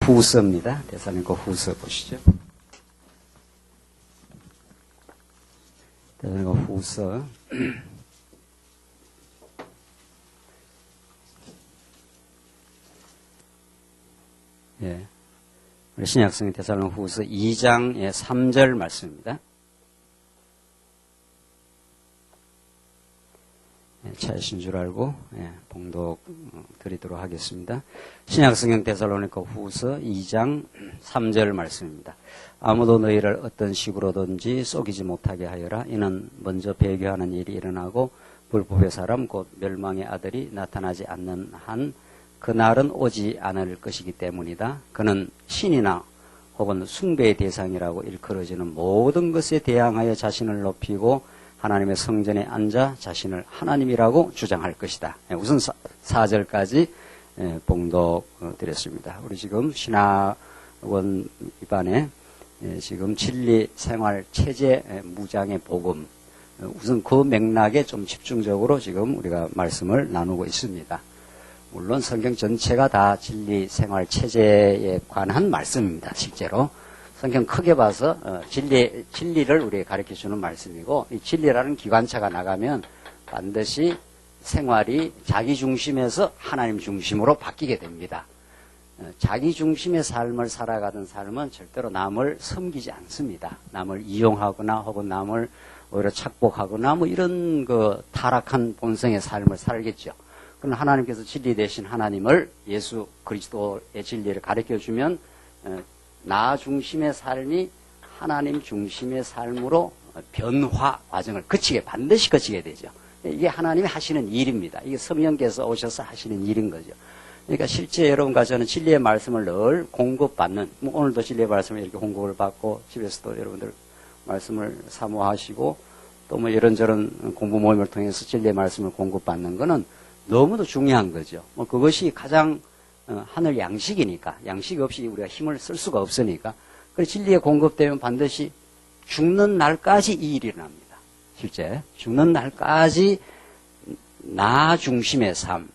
후서입니다. 데살로니가 후서 보시죠. 데살로니가 후서. 예. 우리 신약성경 데살로니가 후서 2장의 3절 말씀입니다. 찾으신 줄 알고 봉독 드리도록 하겠습니다. 신약성경 데살로니가 후서 2장 3절 말씀입니다. 아무도 너희를 어떤 식으로든지 속이지 못하게 하여라. 이는 먼저 배교하는 일이 일어나고 불법의 사람 곧 멸망의 아들이 나타나지 않는 한 그날은 오지 않을 것이기 때문이다. 그는 신이나 혹은 숭배의 대상이라고 일컬어지는 모든 것에 대항하여 자신을 높이고 하나님의 성전에 앉아 자신을 하나님이라고 주장할 것이다. 우선 4절까지 봉독 드렸습니다. 우리 지금 신학원 입안에 지금 진리 생활 체제 무장의 복음, 우선 그 맥락에 좀 집중적으로 지금 우리가 말씀을 나누고 있습니다. 물론 성경 전체가 다 진리 생활 체제에 관한 말씀입니다. 실제로 성경 크게 봐서 진리를 우리에게 가르쳐주는 말씀이고, 이 진리라는 기관차가 나가면 반드시 생활이 자기 중심에서 하나님 중심으로 바뀌게 됩니다. 자기 중심의 삶을 살아가던 삶은 절대로 남을 섬기지 않습니다. 남을 이용하거나 혹은 남을 오히려 착복하거나 뭐 이런 그 타락한 본성의 삶을 살겠죠. 그러나 하나님께서 진리 되신 하나님을, 예수 그리스도의 진리를 가르쳐주면 나 중심의 삶이 하나님 중심의 삶으로 변화 과정을 반드시 거치게 되죠. 이게 하나님이 하시는 일입니다. 이게 성령께서 오셔서 하시는 일인 거죠. 그러니까 실제 여러분과 저는 진리의 말씀을 늘 공급받는, 오늘도 진리의 말씀을 이렇게 공급을 받고 집에서도 여러분들 말씀을 사모하시고 또 뭐 이런저런 공부 모임을 통해서 진리의 말씀을 공급받는 거는 너무도 중요한 거죠. 그것이 가장 하늘 양식이니까, 양식 없이 우리가 힘을 쓸 수가 없으니까. 그래서 진리에 공급되면 반드시 죽는 날까지 이 일이 일어납니다. 실제 죽는 날까지 나 중심의 삶,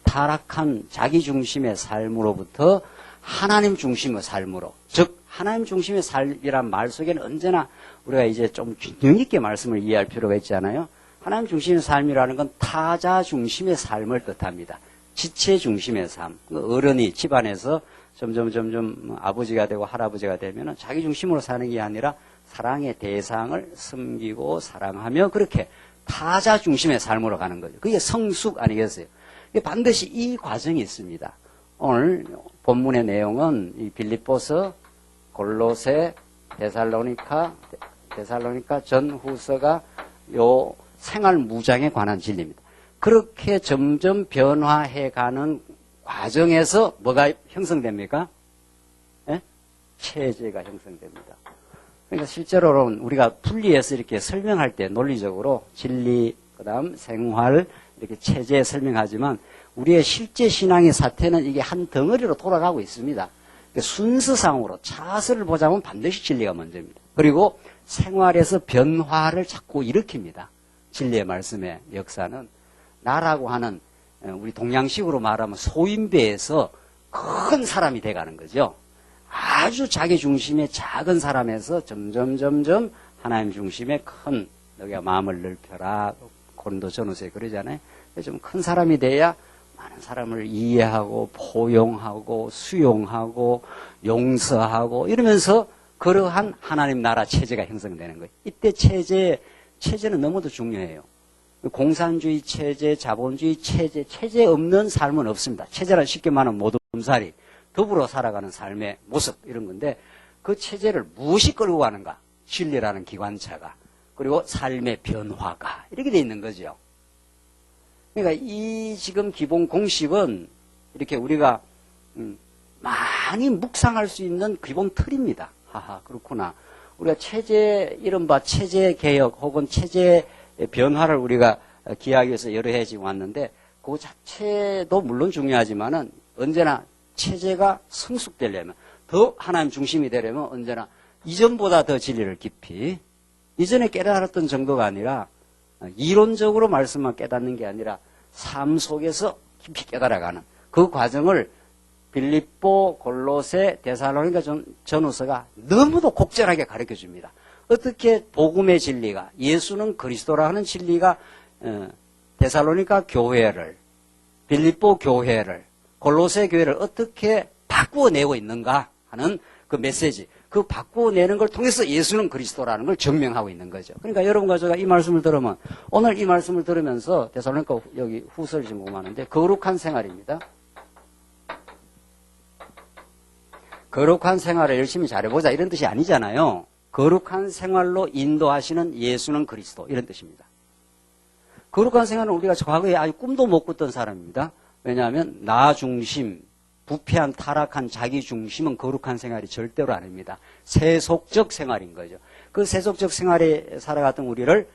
타락한 자기 중심의 삶으로부터 하나님 중심의 삶으로, 즉 하나님 중심의 삶이란 말 속에는 언제나 우리가 이제 좀 균형 있게 말씀을 이해할 필요가 있잖아요. 하나님 중심의 삶이라는 건 타자 중심의 삶을 뜻합니다. 지체 중심의 삶. 어른이 집안에서 점점 아버지가 되고 할아버지가 되면 자기 중심으로 사는 게 아니라 사랑의 대상을 섬기고 사랑하며 그렇게 타자 중심의 삶으로 가는 거죠. 그게 성숙 아니겠어요? 반드시 이 과정이 있습니다. 오늘 본문의 내용은 이 빌립보서, 골로새, 데살로니가 전후서가 요 생활 무장에 관한 진리입니다. 그렇게 점점 변화해가는 과정에서 뭐가 형성됩니까? 예? 체제가 형성됩니다. 그러니까 실제로는 우리가 분리해서 이렇게 설명할 때 논리적으로 진리, 그 다음 생활, 이렇게 체제 설명하지만 우리의 실제 신앙의 사태는 이게 한 덩어리로 돌아가고 있습니다. 그러니까 순서상으로 차서를 보자면 반드시 진리가 먼저입니다. 그리고 생활에서 변화를 자꾸 일으킵니다. 진리의 말씀의 역사는 나라고 하는, 우리 동양식으로 말하면 소인배에서 큰 사람이 돼가는 거죠. 아주 자기 중심의 작은 사람에서 점점 하나님 중심의 큰, 너희가 마음을 넓혀라, 고린도전후서에 그러잖아요. 좀 큰 사람이 돼야 많은 사람을 이해하고 포용하고 수용하고 용서하고 이러면서 그러한 하나님 나라 체제가 형성되는 거예요. 이때 체제는 너무도 중요해요. 공산주의 체제, 자본주의 체제 없는 삶은 없습니다. 체제란 쉽게 말하면 모둠살이, 더불어 살아가는 삶의 모습, 이런 건데, 그 체제를 무엇이 끌고 가는가? 진리라는 기관차가, 그리고 삶의 변화가, 이렇게 돼 있는 거죠. 그러니까 이 지금 기본 공식은 이렇게 우리가 많이 묵상할 수 있는 기본 틀입니다. 하하, 그렇구나. 우리가 이른바 체제 개혁 혹은 체제 변화를 우리가 기하기 위해서 여러 해 지금 왔는데, 그 자체도 물론 중요하지만은 언제나 체제가 성숙되려면, 더 하나님 중심이 되려면 언제나 이전보다 더 진리를 깊이, 이전에 깨달았던 정도가 아니라 이론적으로 말씀만 깨닫는 게 아니라 삶 속에서 깊이 깨달아가는 그 과정을 빌립보, 골로새, 데살로니가 전후서가 너무도 곡절하게 가르쳐 줍니다. 어떻게 복음의 진리가, 예수는 그리스도라 하는 진리가 데살로니가 교회를, 빌립보 교회를, 골로새 교회를 어떻게 바꾸어내고 있는가 하는 그 메시지, 그 바꾸어내는 걸 통해서 예수는 그리스도라는 걸 증명하고 있는 거죠. 그러니까 여러분과 제가 이 말씀을 들으면, 오늘 이 말씀을 들으면서 데살로니가 여기 후서를 지금 공부하는데 거룩한 생활입니다. 거룩한 생활을 열심히 잘해보자 이런 뜻이 아니잖아요. 거룩한 생활로 인도하시는 예수는 그리스도 이런 뜻입니다. 거룩한 생활은 우리가 과거에 아주 꿈도 못 꿨던 사람입니다. 왜냐하면 나 중심, 부패한 타락한 자기 중심은 거룩한 생활이 절대로 아닙니다. 세속적 생활인 거죠. 그 세속적 생활에 살아갔던 우리를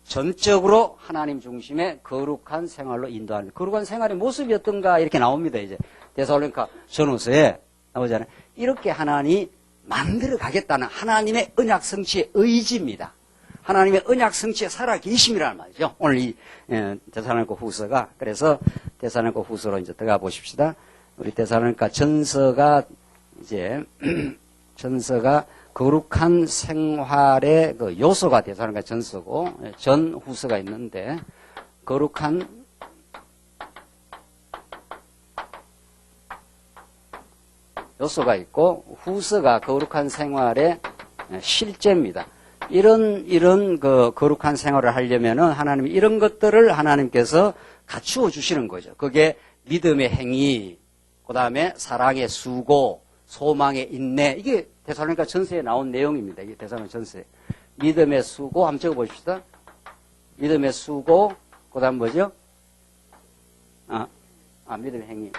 전적으로 하나님 중심의 거룩한 생활로 인도하는, 거룩한 생활의 모습이 어떤가 이렇게 나옵니다. 이제 데살로니가 전후서에 나오잖아요. 이렇게 하나님이 만들어 가겠다는 하나님의 언약 성취의 의지입니다. 하나님의 언약 성취에 살아 계심이라는 말이죠. 오늘 이 데살로니가 후서가. 그래서 데살로니가 후서로 이제 들어가 보십시다. 우리 데살로니가 전서가 이제 전서가 거룩한 생활의 그 요소가 데살로니가 전서고 전 후서가 있는데 거룩한 요소가 있고 후서가 거룩한 생활의 실제입니다. 이런 그 거룩한 생활을 하려면은 하나님이 이런 것들을 하나님께서 갖추어 주시는 거죠. 그게 믿음의 행위, 그 다음에 사랑의 수고, 소망의 인내. 이게 데살로니가 전서에 나온 내용입니다. 이게 데살로니가 전서에. 믿음의 수고, 한번 적어 보십시다. 믿음의 수고, 그 다음 뭐죠? 믿음의 행위.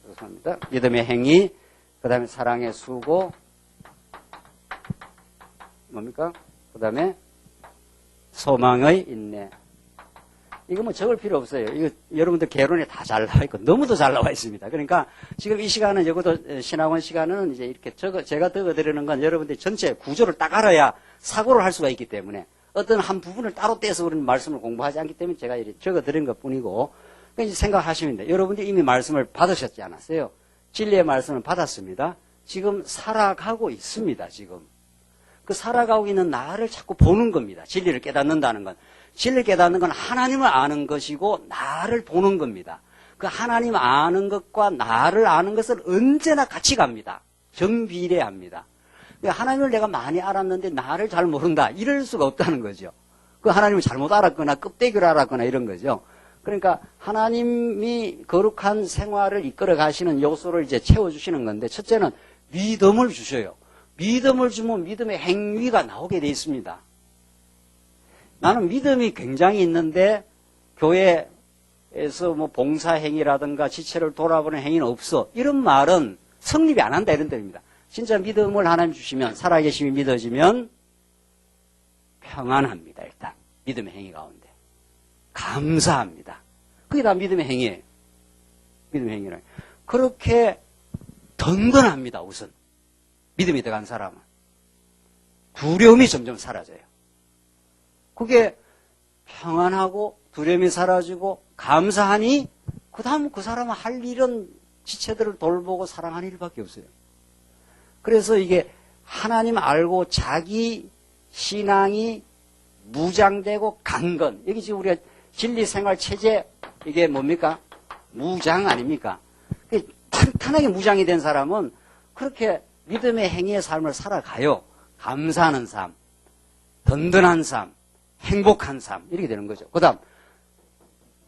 죄송합니다. 믿음의 행위, 그 다음에 사랑의 수고, 뭡니까? 그 다음에 소망의 인내. 이거 뭐 적을 필요 없어요. 이거 여러분들 개론에 다 잘 나와 있고 너무도 잘 나와 있습니다. 그러니까 지금 이 시간은 적어도 신학원 시간은 이제 이렇게 제가 적어드리는 건 여러분들이 전체 구조를 딱 알아야 사고를 할 수가 있기 때문에 어떤 한 부분을 따로 떼서 우리는 말씀을 공부하지 않기 때문에 제가 이렇게 적어드린 것 뿐이고 그러니까 생각하시면 돼요. 여러분들이 이미 말씀을 받으셨지 않았어요? 진리의 말씀을 받았습니다. 지금 살아가고 있습니다. 지금. 그 살아가고 있는 나를 자꾸 보는 겁니다. 진리를 깨닫는다는 건. 진리를 깨닫는 건 하나님을 아는 것이고 나를 보는 겁니다. 그 하나님 아는 것과 나를 아는 것은 언제나 같이 갑니다. 정비례합니다. 하나님을 내가 많이 알았는데 나를 잘 모른다. 이럴 수가 없다는 거죠. 그 하나님을 잘못 알았거나 껍데기를 알았거나 이런 거죠. 그러니까 하나님이 거룩한 생활을 이끌어 가시는 요소를 이제 채워주시는 건데 첫째는 믿음을 주셔요. 믿음을 주면 믿음의 행위가 나오게 돼 있습니다. 나는 믿음이 굉장히 있는데 교회에서 뭐 봉사행위라든가 지체를 돌아보는 행위는 없어. 이런 말은 성립이 안 한다 이런 뜻입니다. 진짜 믿음을 하나님 주시면 살아계심이 믿어지면 평안합니다. 일단 믿음의 행위 가운데. 감사합니다. 그게 다 믿음의 행위예요. 믿음의 행위는. 그렇게 든든합니다. 우선. 믿음이 들어간 사람은. 두려움이 점점 사라져요. 그게 평안하고 두려움이 사라지고 감사하니 그 다음 그 사람은 할 일은 지체들을 돌보고 사랑하는 일밖에 없어요. 그래서 이게 하나님 알고 자기 신앙이 무장되고 강건. 여기 지금 우리가 진리생활체제 이게 뭡니까? 무장 아닙니까? 탄탄하게 무장이 된 사람은 그렇게 믿음의 행위의 삶을 살아가요. 감사하는 삶, 든든한 삶, 행복한 삶 이렇게 되는 거죠. 그 다음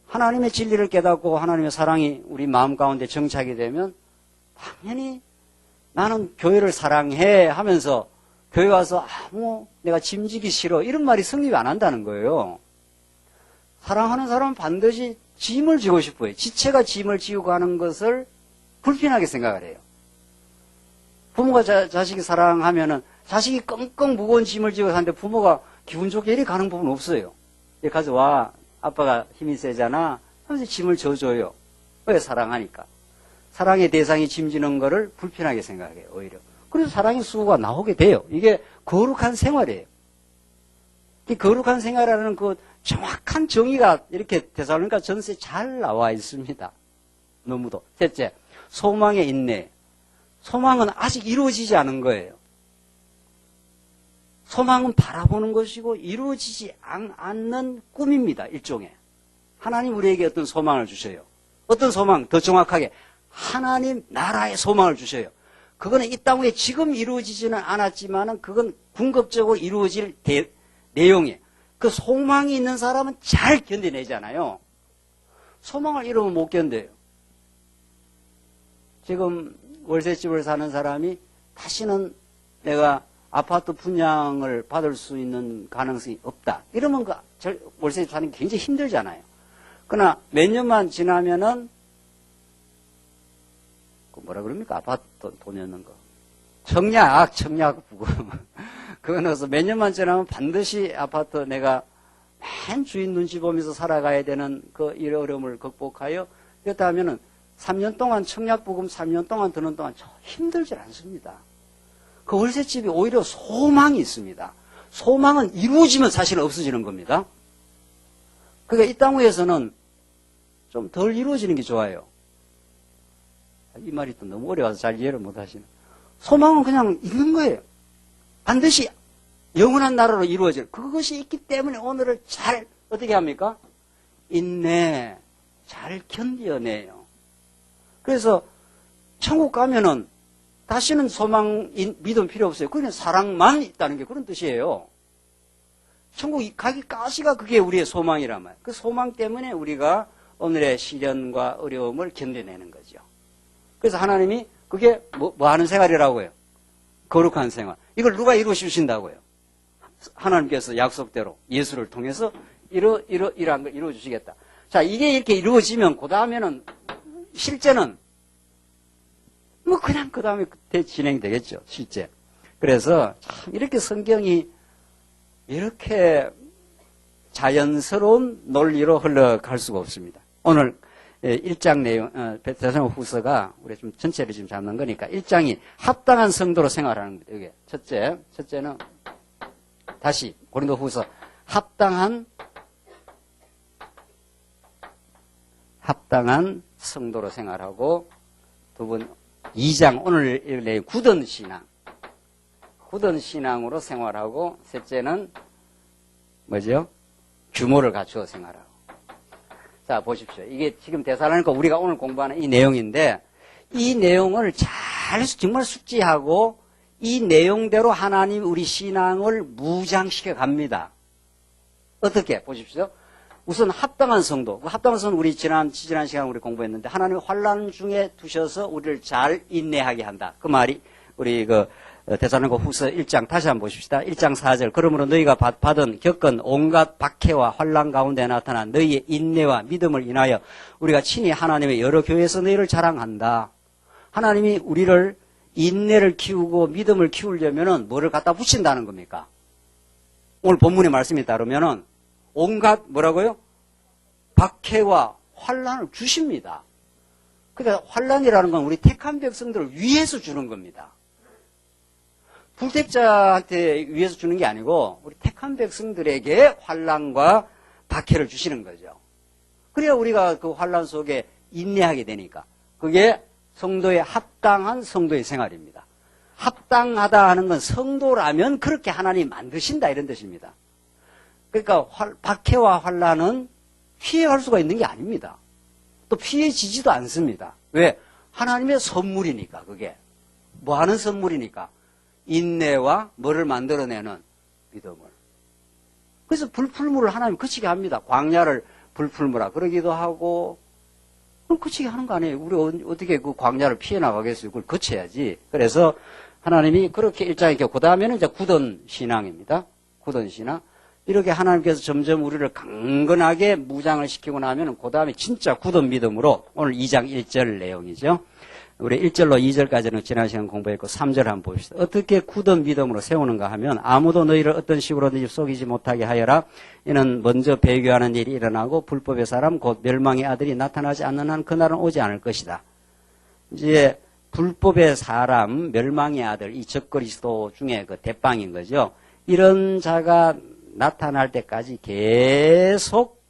하나님의 진리를 깨닫고 하나님의 사랑이 우리 마음 가운데 정착이 되면 당연히 나는 교회를 사랑해 하면서 교회 와서 내가 짐지기 싫어 이런 말이 성립이 안 한다는 거예요. 사랑하는 사람은 반드시 짐을 지고 싶어요. 지체가 짐을 지우고 하는 것을 불편하게 생각을 해요. 부모가 자식이 사랑하면은 자식이 끙끙 무거운 짐을 지고 사는데 부모가 기분 좋게 이리 가는 부분은 없어요. 이렇게 가져와. 아빠가 힘이 세잖아. 하면서 짐을 져줘요. 왜? 사랑하니까. 사랑의 대상이 짐지는 거를 불편하게 생각해요. 오히려. 그래서 사랑의 수고가 나오게 돼요. 이게 거룩한 생활이에요. 이 거룩한 생활이라는 그 정확한 정의가 이렇게 데살로니가 전서에 잘 나와 있습니다. 너무도. 셋째, 소망의 인내. 소망은 아직 이루어지지 않은 거예요. 소망은 바라보는 것이고 이루어지지 않는 꿈입니다. 일종의. 하나님 우리에게 어떤 소망을 주셔요. 어떤 소망? 더 정확하게 하나님 나라의 소망을 주셔요. 그거는 이 땅 위에 지금 이루어지지는 않았지만 그건 궁극적으로 이루어질 내용이에요. 그 소망이 있는 사람은 잘 견뎌내잖아요. 소망을 잃으면 못 견뎌요. 지금 월세집을 사는 사람이 다시는 내가 아파트 분양을 받을 수 있는 가능성이 없다. 이러면 그 월세집 사는 게 굉장히 힘들잖아요. 그러나 몇 년만 지나면은 뭐라 그럽니까? 아파트 돈 내는 거. 청약 부금. 그거 넣어서 몇 년만 지나면 반드시 아파트 내가 맨 주인 눈치 보면서 살아가야 되는 그 이 어려움을 극복하여 그렇다 하면은 3년 동안 청약 부금 3년 동안 드는 동안 힘들질 않습니다. 그 월세집이 오히려 소망이 있습니다. 소망은 이루어지면 사실은 없어지는 겁니다. 그러니까 이 땅 위에서는 좀 덜 이루어지는 게 좋아요. 이 말이 또 너무 어려워서 잘 이해를 못 하시는. 소망은 그냥 있는 거예요. 반드시 영원한 나라로 이루어질. 그것이 있기 때문에 오늘을 잘 어떻게 합니까? 인내, 잘 견뎌내요. 그래서 천국 가면은 다시는 소망, 믿음 필요 없어요. 그냥 사랑만 있다는 게 그런 뜻이에요. 천국 가기까지가 그게 우리의 소망이란 말이에요. 그 소망 때문에 우리가 오늘의 시련과 어려움을 견뎌내는 거죠. 그래서 하나님이 그게 뭐 하는 생활이라고 해요? 거룩한 생활. 이걸 누가 이루어주신다고요? 하나님께서 약속대로 예수를 통해서 이러한 걸 이루어주시겠다. 자, 이게 이렇게 이루어지면 그 다음에는 실제는 뭐 그냥 그 다음에 진행되겠죠. 실제. 그래서 참 이렇게 성경이 이렇게 자연스러운 논리로 흘러갈 수가 없습니다. 오늘 1장 내용, 데살로니가후서가 우리 좀 전체를 지금 잡는 거니까 1장이 합당한 성도로 생활하는 거예요. 이게 첫째는 다시 고린도후서 합당한 성도로 생활하고 두 번 2장 오늘 내용 굳은 신앙으로 생활하고 셋째는 뭐죠? 규모를 갖추어 생활하고. 자, 보십시오. 이게 지금 데살로니가 우리가 오늘 공부하는 이 내용인데 이 내용을 정말 숙지하고 이 내용대로 하나님 우리 신앙을 무장시켜 갑니다. 어떻게? 보십시오. 우선 합당한 성도. 합당한 성도 우리 지난 시간 우리 공부했는데 하나님 환난 중에 두셔서 우리를 잘 인내하게 한다. 그 말이 우리 데살로니가 후서 1장 다시 한번 보십시다. 1장 4절. 그러므로 너희가 겪은 온갖 박해와 환난 가운데 나타난 너희의 인내와 믿음을 인하여 우리가 친히 하나님의 여러 교회에서 너희를 자랑한다. 하나님이 우리를 인내를 키우고 믿음을 키우려면은 뭐를 갖다 붙인다는 겁니까? 오늘 본문의 말씀에 따르면은 온갖 뭐라고요? 박해와 환난을 주십니다. 그러니까 환난이라는 건 우리 택한 백성들을 위해서 주는 겁니다. 불택자한테 위해서 주는 게 아니고 우리 택한 백성들에게 환난과 박해를 주시는 거죠. 그래야 우리가 그 환난 속에 인내하게 되니까 그게 성도의 합당한 성도의 생활입니다. 합당하다 하는 건 성도라면 그렇게 하나님이 만드신다 이런 뜻입니다. 그러니까 박해와 환난은 피해갈 수가 있는 게 아닙니다. 또 피해지지도 않습니다. 왜? 하나님의 선물이니까 그게. 뭐 하는 선물이니까? 인내와 뭐를 만들어내는 믿음을. 그래서 불풀물을 하나님 그치게 합니다. 광야를 불풀무라 그러기도 하고 그럼 그치게 하는 거 아니에요. 우리 어떻게 그 광야를 피해 나가겠어요. 그걸 거쳐야지. 그래서 하나님이 그렇게 일장에 그 다음에는 이제 굳은 신앙입니다. 굳은 신앙. 이렇게 하나님께서 점점 우리를 강건하게 무장을 시키고 나면 그 다음에 진짜 굳은 믿음으로 오늘 2장 1절 내용이죠. 우리 1절로 2절까지는 지난 시간 공부했고 3절 한번 봅시다. 어떻게 굳은 믿음으로 세우는가 하면 아무도 너희를 어떤 식으로든지 속이지 못하게 하여라. 이는 먼저 배교하는 일이 일어나고 불법의 사람 곧 멸망의 아들이 나타나지 않는 한 그날은 오지 않을 것이다. 이제 불법의 사람 멸망의 아들 이 적그리스도 중에 그 대빵인 거죠. 이런 자가 나타날 때까지 계속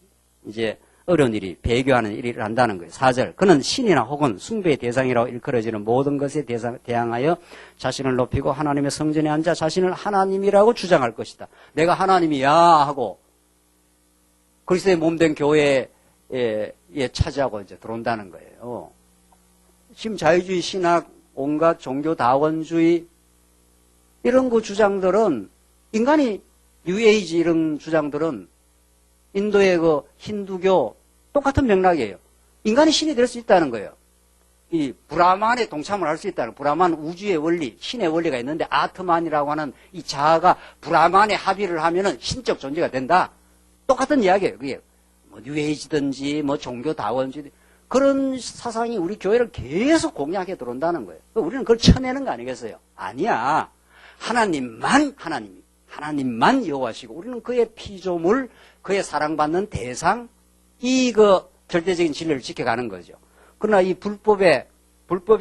이제 어려운 일이 배교하는 일을 한다는 거예요. 4절. 그는 신이나 혹은 숭배의 대상이라고 일컬어지는 모든 것에 대항하여 자신을 높이고 하나님의 성전에 앉아 자신을 하나님이라고 주장할 것이다. 내가 하나님이야 하고 그리스도의 몸된 교회에 차지하고 이제 들어온다는 거예요. 지금 자유주의 신학, 온갖 종교 다원주의 이런 그 주장들은 인간이 뉴에이지 이런 주장들은 인도의 그 힌두교 똑같은 맥락이에요. 인간이 신이 될 수 있다는 거예요. 이 브라만에 동참을 할 수 있다는 브라만 우주의 원리, 신의 원리가 있는데 아트만이라고 하는 이 자아가 브라만에 합의를 하면은 신적 존재가 된다. 똑같은 이야기예요. 그게 뭐 뉴에이지든지 뭐 종교 다원주의 그런 사상이 우리 교회를 계속 공략해 들어온다는 거예요. 우리는 그걸 쳐내는 거 아니겠어요? 아니야. 하나님만 여호와시고 우리는 그의 피조물, 그의 사랑받는 대상, 이 그 절대적인 진리를 지켜가는 거죠. 그러나 이 불법의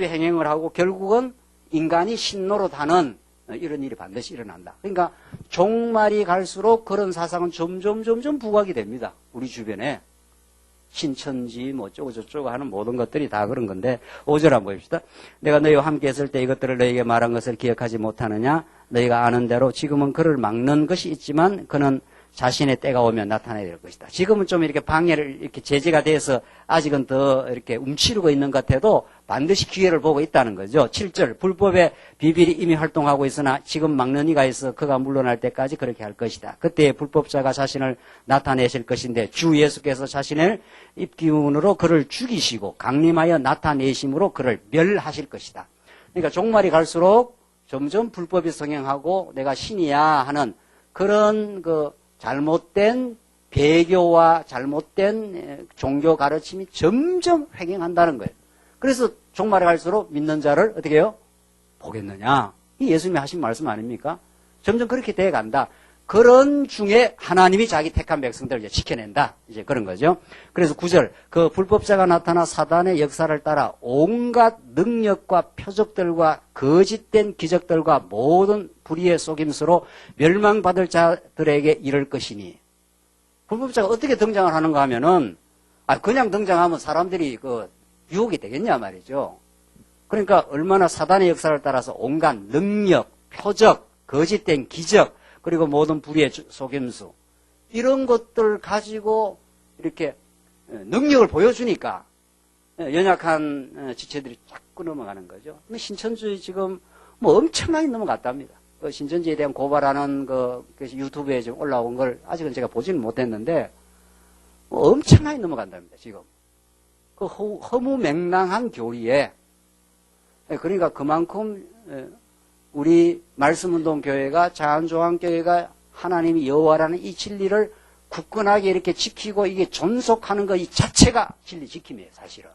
행행을 하고 결국은 인간이 신노릇하는 이런 일이 반드시 일어난다. 그러니까 종말이 갈수록 그런 사상은 점점 부각이 됩니다. 우리 주변에. 신천지 뭐 어쩌고 저쩌고 하는 모든 것들이 다 그런 건데 5절 한번 봅시다. 내가 너희와 함께 했을 때 이것들을 너희에게 말한 것을 기억하지 못하느냐. 너희가 아는 대로 지금은 그를 막는 것이 있지만 그는 자신의 때가 오면 나타나야 될 것이다. 지금은 좀 이렇게 방해를 이렇게 제재가 돼서 아직은 더 이렇게 움츠리고 있는 것 같아도 반드시 기회를 보고 있다는 거죠. 7절 불법의 비밀이 이미 활동하고 있으나 지금 막는 이가 있어 그가 물러날 때까지 그렇게 할 것이다. 그때 불법자가 자신을 나타내실 것인데 주 예수께서 자신의 입기운으로 그를 죽이시고 강림하여 나타내심으로 그를 멸하실 것이다. 그러니까 종말이 갈수록 점점 불법이 성행하고 내가 신이야 하는 그런 그 잘못된 배교와 잘못된 종교 가르침이 점점 횡행한다는 거예요. 그래서 종말에 갈수록 믿는 자를 어떻게 해요? 보겠느냐. 이 예수님이 하신 말씀 아닙니까? 점점 그렇게 돼간다. 그런 중에 하나님이 자기 택한 백성들을 이제 지켜낸다. 이제 그런 거죠. 그래서 9절. 그 불법자가 나타나 사단의 역사를 따라 온갖 능력과 표적들과 거짓된 기적들과 모든 불의의 속임수로 멸망받을 자들에게 이를 것이니. 불법자가 어떻게 등장을 하는가 하면은, 그냥 등장하면 사람들이 유혹이 되겠냐 말이죠. 그러니까 얼마나 사단의 역사를 따라서 온갖 능력, 표적, 거짓된 기적, 그리고 모든 불의의 속임수 이런 것들 가지고 이렇게 능력을 보여주니까 연약한 지체들이 자꾸 넘어가는 거죠. 신천주의 지금 뭐 엄청나게 넘어갔답니다. 신천지에 대한 고발하는 그것이 유튜브에 좀 올라온 걸 아직은 제가 보지는 못했는데 뭐 엄청나게 넘어간답니다. 지금 그 허무맹랑한 교리에 그러니까 그만큼 우리 말씀운동교회가 자연조항교회가 하나님이 여호와라는 이 진리를 굳건하게 이렇게 지키고 이게 존속하는 것 이 자체가 진리 지킴이에요. 사실은.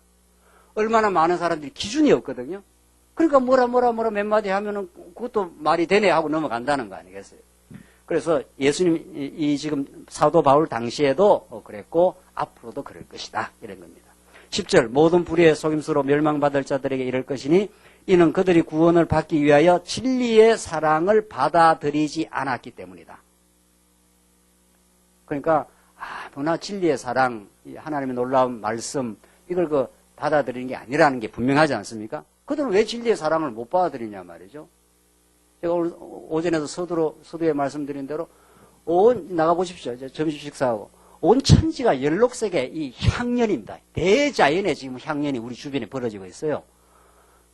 얼마나 많은 사람들이 기준이 없거든요. 그러니까 뭐라 몇 마디 하면은 그것도 말이 되네 하고 넘어간다는 거 아니겠어요. 그래서 예수님 이 지금 사도 바울 당시에도 그랬고 앞으로도 그럴 것이다 이런 겁니다. 10절 모든 불의의 속임수로 멸망받을 자들에게 이를 것이니 이는 그들이 구원을 받기 위하여 진리의 사랑을 받아들이지 않았기 때문이다. 그러니까 아무나 진리의 사랑, 하나님의 놀라운 말씀 이걸 받아들이는 게 아니라는 게 분명하지 않습니까? 그들은 왜 진리의 사랑을 못 받아들이냐 말이죠. 제가 오늘 오전에도 서두에 말씀드린 대로 나가보십시오. 이제 점심 식사하고 온 천지가 연록색의 이 향연입니다. 대자연의 지금 향연이 우리 주변에 벌어지고 있어요.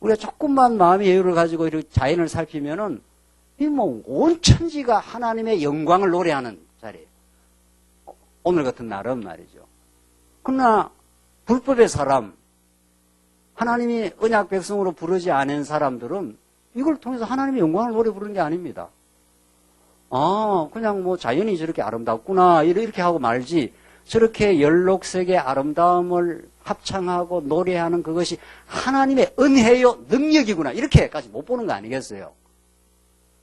우리가 조금만 마음의 여유를 가지고 이렇게 자연을 살피면은 온 천지가 하나님의 영광을 노래하는 자리예요. 오늘 같은 날은 말이죠. 그러나 불법의 사람, 하나님이 언약 백성으로 부르지 않은 사람들은 이걸 통해서 하나님의 영광을 노래 부르는 게 아닙니다. 그냥 뭐 자연이 저렇게 아름답구나 이렇게 하고 말지 저렇게 연록색의 아름다움을 합창하고 노래하는 그것이 하나님의 은혜요 능력이구나 이렇게까지 못 보는 거 아니겠어요?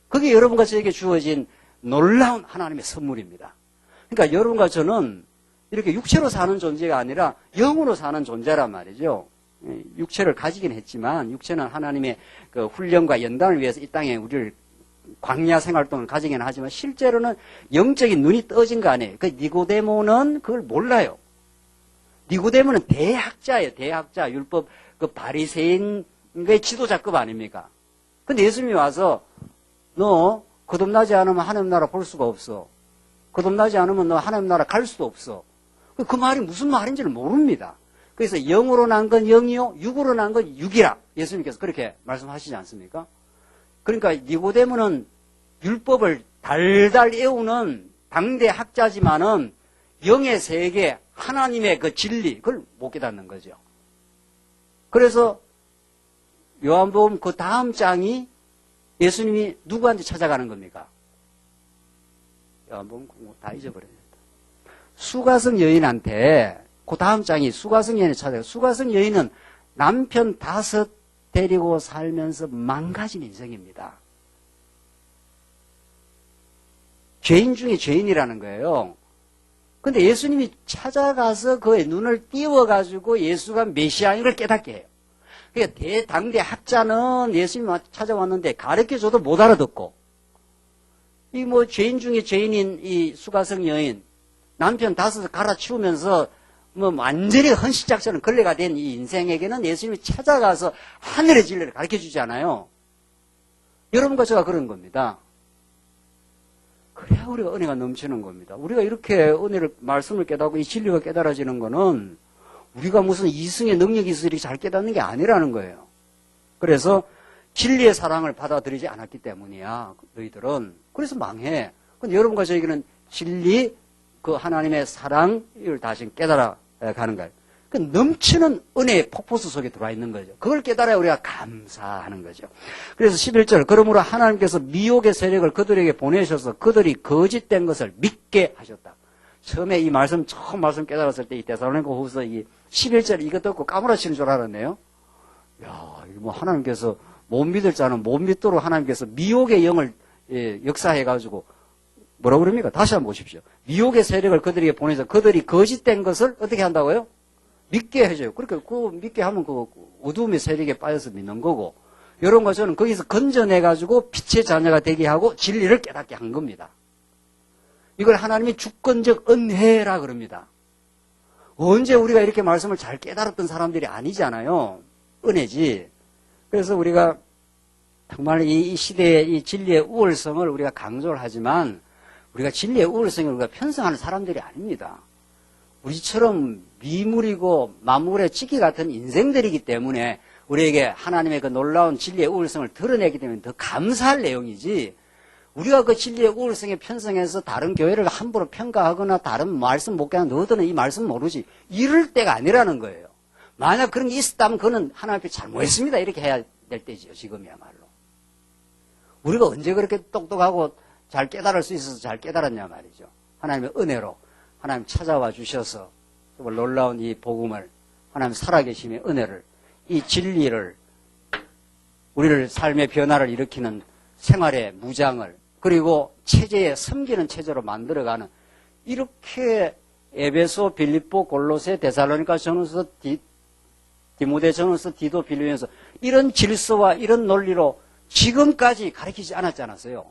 그게 여러분과 저에게 주어진 놀라운 하나님의 선물입니다. 그러니까 여러분과 저는 이렇게 육체로 사는 존재가 아니라 영으로 사는 존재란 말이죠. 육체를 가지긴 했지만 육체는 하나님의 그 훈련과 연단을 위해서 이 땅에 우리를 광야 생활동을 가지긴 하지만 실제로는 영적인 눈이 떠진 거 아니에요. 그 니고데모는 그걸 몰라요. 니고데모는 대학자예요. 대학자. 율법 그 바리새인의 지도자급 아닙니까? 근데 예수님이 와서 너 거듭나지 않으면 하나님 나라 볼 수가 없어. 거듭나지 않으면 너 하나님 나라 갈 수도 없어. 그 말이 무슨 말인지를 모릅니다. 그래서 영으로 난 건 영이요, 육으로 난 건 육이라. 예수님께서 그렇게 말씀하시지 않습니까? 그러니까 니고데모는 율법을 달달 애우는 당대 학자지만은 영의 세계, 하나님의 그 진리, 그걸 못 깨닫는 거죠. 그래서 요한복음 그 다음 장이 예수님이 누구한테 찾아가는 겁니까? 요한복음 다 잊어버렸다. 수가성 여인한테 그 다음 장이 수가성 여인을 찾아가요. 수가성 여인은 남편 5 데리고 살면서 망가진 인생입니다. 죄인 중에 죄인이라는 거예요. 근데 예수님이 찾아가서 그의 눈을 띄워가지고 예수가 메시아인 걸 깨닫게 해요. 그러니까 대당대 학자는 예수님이 찾아왔는데 가르쳐줘도 못 알아듣고, 이 뭐 죄인 중에 죄인인 이 수가성 여인, 남편 5 갈아치우면서 뭐 완전히 헌신작처럼 걸레가 된 이 인생에게는 예수님이 찾아가서 하늘의 진리를 가르쳐주지 않아요. 여러분과 제가 그런 겁니다. 그래야 우리가 은혜가 넘치는 겁니다. 우리가 이렇게 은혜를, 말씀을 깨닫고 이 진리가 깨달아지는 거는 우리가 무슨 이승의 능력이 있어 이렇게 잘 깨닫는 게 아니라는 거예요. 그래서 진리의 사랑을 받아들이지 않았기 때문이야, 너희들은. 그래서 망해. 근데 여러분과 저에게는 진리, 그 하나님의 사랑을 다시 깨달아 가는 거예요. 그 넘치는 은혜의 폭포수 속에 들어와 있는 거죠. 그걸 깨달아야 우리가 감사하는 거죠. 그래서 11절, 그러므로 하나님께서 미혹의 세력을 그들에게 보내셔서 그들이 거짓된 것을 믿게 하셨다. 처음에 이 말씀, 처음 말씀 깨달았을 때 이 데살로니가 후서 이 11절 이거 듣고 까무라치는 줄 알았네요. 야, 이거 뭐 하나님께서 못 믿을 자는 못 믿도록 하나님께서 미혹의 영을 역사해가지고 뭐라고 그럽니까? 다시 한번 보십시오. 미혹의 세력을 그들에게 보내서 그들이 거짓된 것을 어떻게 한다고요? 믿게 해줘요. 그렇게 그 믿게 하면 그 어두움의 세력에 빠져서 믿는 거고, 이런 것은 거기서 건져내가지고 빛의 자녀가 되게 하고 진리를 깨닫게 한 겁니다. 이걸 하나님이 주권적 은혜라 그럽니다. 언제 우리가 이렇게 말씀을 잘 깨달았던 사람들이 아니잖아요. 은혜지. 그래서 우리가 정말 이 시대의 이 진리의 우월성을 우리가 강조를 하지만 우리가 진리의 우월성을 우리가 편성하는 사람들이 아닙니다. 우리처럼 미물이고 만물의 지기 같은 인생들이기 때문에 우리에게 하나님의 그 놀라운 진리의 우월성을 드러내기 때문에 더 감사할 내용이지, 우리가 그 진리의 우월성에 편성해서 다른 교회를 함부로 평가하거나 다른 말씀 못 깨는 너희들은 이 말씀 모르지, 이럴 때가 아니라는 거예요. 만약 그런 게 있었다면 그는 하나님 앞에 잘못했습니다 이렇게 해야 될 때지요. 지금이야말로 우리가 언제 그렇게 똑똑하고 잘 깨달을 수 있어서 잘 깨달았냐 말이죠. 하나님의 은혜로 하나님 찾아와 주셔서 정말 놀라운 이 복음을, 하나님 살아계심의 은혜를, 이 진리를, 우리를 삶의 변화를 일으키는 생활의 무장을, 그리고 체제에 섬기는 체제로 만들어가는, 이렇게 에베소, 빌립보, 골로새, 데살로니가 전후서, 디모데 전후서, 디도, 빌립보에서 이런 질서와 이런 논리로 지금까지 가르치지 않았지 않았어요.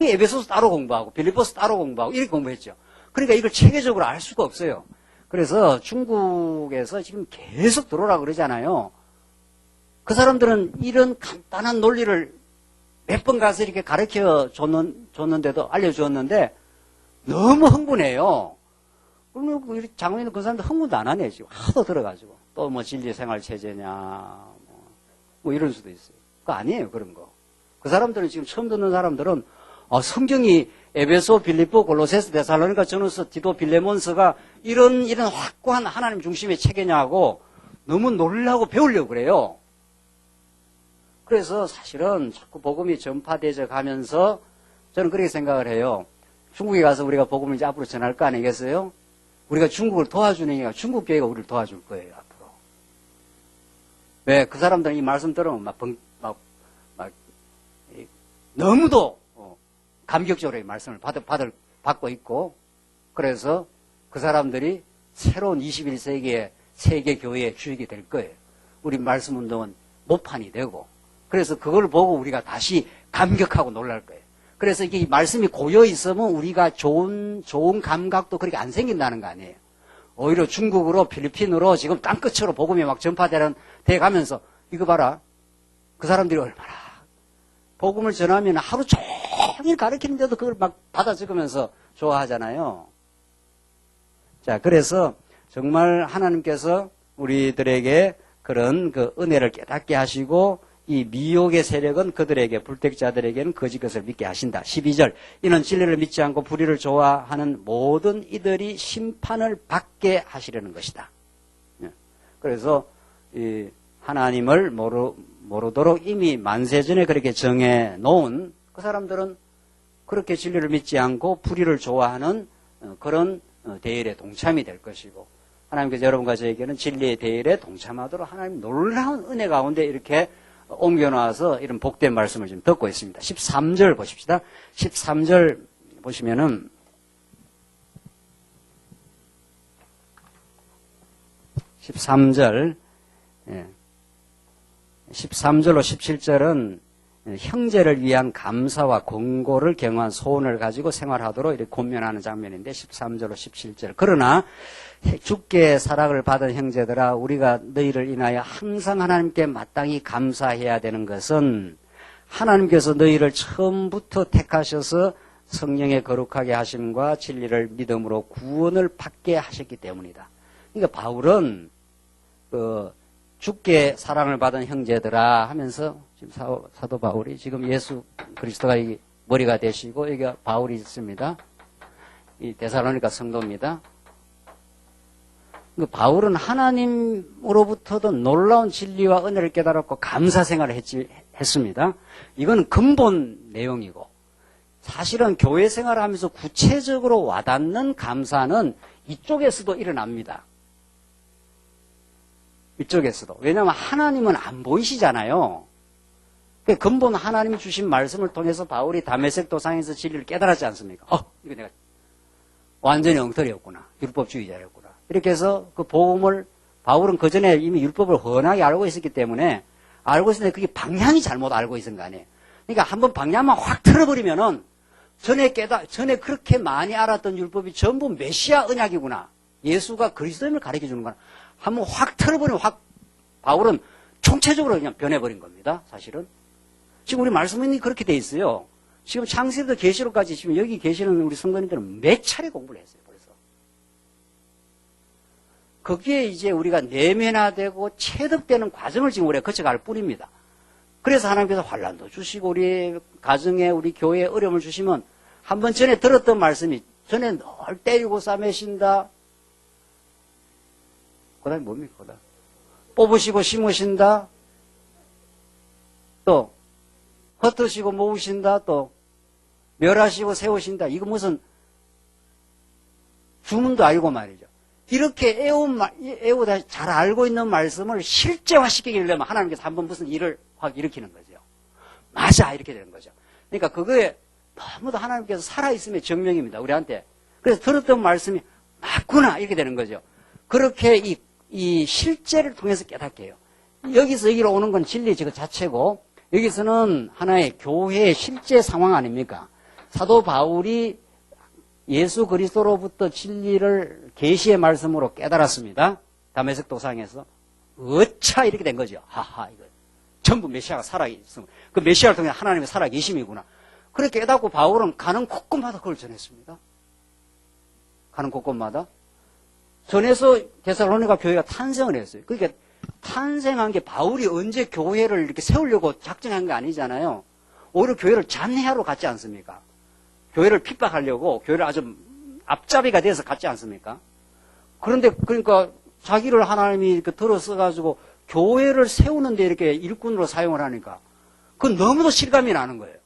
에베소서 따로 공부하고 빌립보서 따로 공부하고 이렇게 공부했죠. 그러니까 이걸 체계적으로 알 수가 없어요. 그래서 중국에서 지금 계속 들어오라 그러잖아요. 그 사람들은 이런 간단한 논리를 몇 번 가서 이렇게 가르쳐 줬는데도, 알려주었는데 너무 흥분해요. 그러면 장로님은 그 사람들 흥분도 안 하네, 지금. 하도 들어가지고. 또 뭐 진리생활체제냐, 뭐 이럴 수도 있어요. 그거 아니에요, 그런 거. 그 사람들은 지금 처음 듣는 사람들은 성경이 에베소, 빌립보, 골로새서, 데살로니가 전후서, 디도, 빌레몬서가 이런 확고한 하나님 중심의 체계냐고 너무 놀라고 배우려고 그래요. 그래서 사실은 자꾸 복음이 전파되져 가면서 저는 그렇게 생각을 해요. 중국에 가서 우리가 복음을 이제 앞으로 전할 거 아니겠어요? 우리가 중국을 도와주는 게 아니라 중국 교회가 우리를 도와줄 거예요, 앞으로. 왜? 그 사람들은 이 말씀 들으면 너무도 감격적으로 이 말씀을 받고 있고, 그래서 그 사람들이 새로운 21세기의 세계 교회의 주역이 될 거예요. 우리 말씀 운동은 모판이 되고, 그래서 그걸 보고 우리가 다시 감격하고 놀랄 거예요. 그래서 이게 말씀이 고여 있으면 우리가 좋은 감각도 그렇게 안 생긴다는 거 아니에요. 오히려 중국으로 필리핀으로 지금 땅끝으로 복음이 막 돼 가면서 이거 봐라. 그 사람들이 얼마나 복음을 전하면 하루 종일 가르치는데도 그걸 막 받아 적으면서 좋아하잖아요. 자, 그래서 정말 하나님께서 우리들에게 그런 그 은혜를 깨닫게 하시고 이 미혹의 세력은 그들에게 불택자들에게는 거짓 것을 믿게 하신다. 12절 이는 진리를 믿지 않고 불의를 좋아하는 모든 이들이 심판을 받게 하시려는 것이다. 그래서 이 하나님을 모르도록 이미 만세전에 그렇게 정해 놓은 그 사람들은 그렇게 진리를 믿지 않고 불의를 좋아하는 그런 대일에 동참이 될 것이고 하나님께서 여러분과 저에게는 진리의 대일에 동참하도록 하나님 놀라운 은혜 가운데 이렇게 옮겨놔서 이런 복된 말씀을 지금 듣고 있습니다. 13절 보십시다. 13절 보시면은 13절 13절로 17절은 형제를 위한 감사와 권고를 경한 소원을 가지고 생활하도록 이렇게 권면하는 장면인데 13절로 17절 그러나 주께 사랑을 받은 형제들아 우리가 너희를 인하여 항상 하나님께 마땅히 감사해야 되는 것은 하나님께서 너희를 처음부터 택하셔서 성령의 거룩하게 하심과 진리를 믿음으로 구원을 받게 하셨기 때문이다. 그러니까 바울은 주께 사랑을 받은 형제들아 하면서 지금 사도 바울이 지금 예수 그리스도가 이 머리가 되시고 여기 바울이 있습니다. 이 데살로니가 성도입니다. 바울은 하나님으로부터도 놀라운 진리와 은혜를 깨달았고 감사 생활을 했습니다. 이건 근본 내용이고 사실은 교회 생활을 하면서 구체적으로 와닿는 감사는 이쪽에서도 일어납니다. 이쪽에서도. 왜냐하면 하나님은 안 보이시잖아요. 근본 하나님이 주신 말씀을 통해서 바울이 다메섹 도상에서 진리를 깨달았지 않습니까? 이거 내가 완전히 엉터리였구나. 율법주의자였구나. 이렇게 해서 그 복음을 바울은 그 전에 이미 율법을 훤하게 알고 있었기 때문에 알고 있었는데 그게 방향이 잘못 알고 있은 거 아니에요. 그러니까 한번 방향만 확 틀어버리면은 전에 그렇게 많이 알았던 율법이 전부 메시아 언약이구나. 예수가 그리스도임을 가르쳐 주는 거나. 한번 확 틀어버리면 바울은 총체적으로 그냥 변해버린 겁니다. 사실은. 지금 우리 말씀이 그렇게 돼 있어요. 지금 창세기부터 계시록까지 지금 여기 계시는 우리 성도님들은 몇 차례 공부를 했어요. 벌써. 거기에 이제 우리가 내면화되고 체득되는 과정을 지금 우리가 거쳐갈 뿐입니다. 그래서 하나님께서 환난도 주시고 우리 가정에 우리 교회에 어려움을 주시면 한번 전에 들었던 말씀이 전에 널 때리고 싸매신다. 그 다음에 뭡니까? 그 다음. 뽑으시고 심으신다. 또 흩으시고 모으신다. 또 멸하시고 세우신다. 이거 무슨 주문도 아니고 말이죠. 이렇게 애우다 잘 알고 있는 말씀을 실제화시키기 위해서 하나님께서 한번 무슨 일을 확 일으키는 거죠. 맞아 이렇게 되는 거죠. 그러니까 그거에 너무도 하나님께서 살아있음의 증명입니다. 우리한테. 그래서 들었던 말씀이 맞구나 이렇게 되는 거죠. 그렇게 이 실제를 통해서 깨닫게 해요. 여기서 여기로 오는 건 진리 그 자체고 여기서는 하나의 교회의 실제 상황 아닙니까? 사도 바울이 예수 그리스도로부터 진리를 계시의 말씀으로 깨달았습니다. 다메섹 도상에서 어차 이렇게 된 거죠. 하하 이거 전부 메시아가 살아있음. 그 메시아를 통해 하나님의 살아계심이구나. 그렇게 깨닫고 바울은 가는 곳곳마다 그걸 전했습니다. 가는 곳곳마다 전해서 데살로니가 교회가 탄생을 했어요. 그러니까 탄생한 게 바울이 언제 교회를 이렇게 세우려고 작정한 게 아니잖아요. 오히려 교회를 잔해하러 갔지 않습니까? 교회를 핍박하려고 교회를 아주 앞잡이가 돼서 갔지 않습니까? 그런데 그러니까 자기를 하나님이 이렇게 들어 써가지고 교회를 세우는데 이렇게 일꾼으로 사용을 하니까 그건 너무도 실감이 나는 거예요.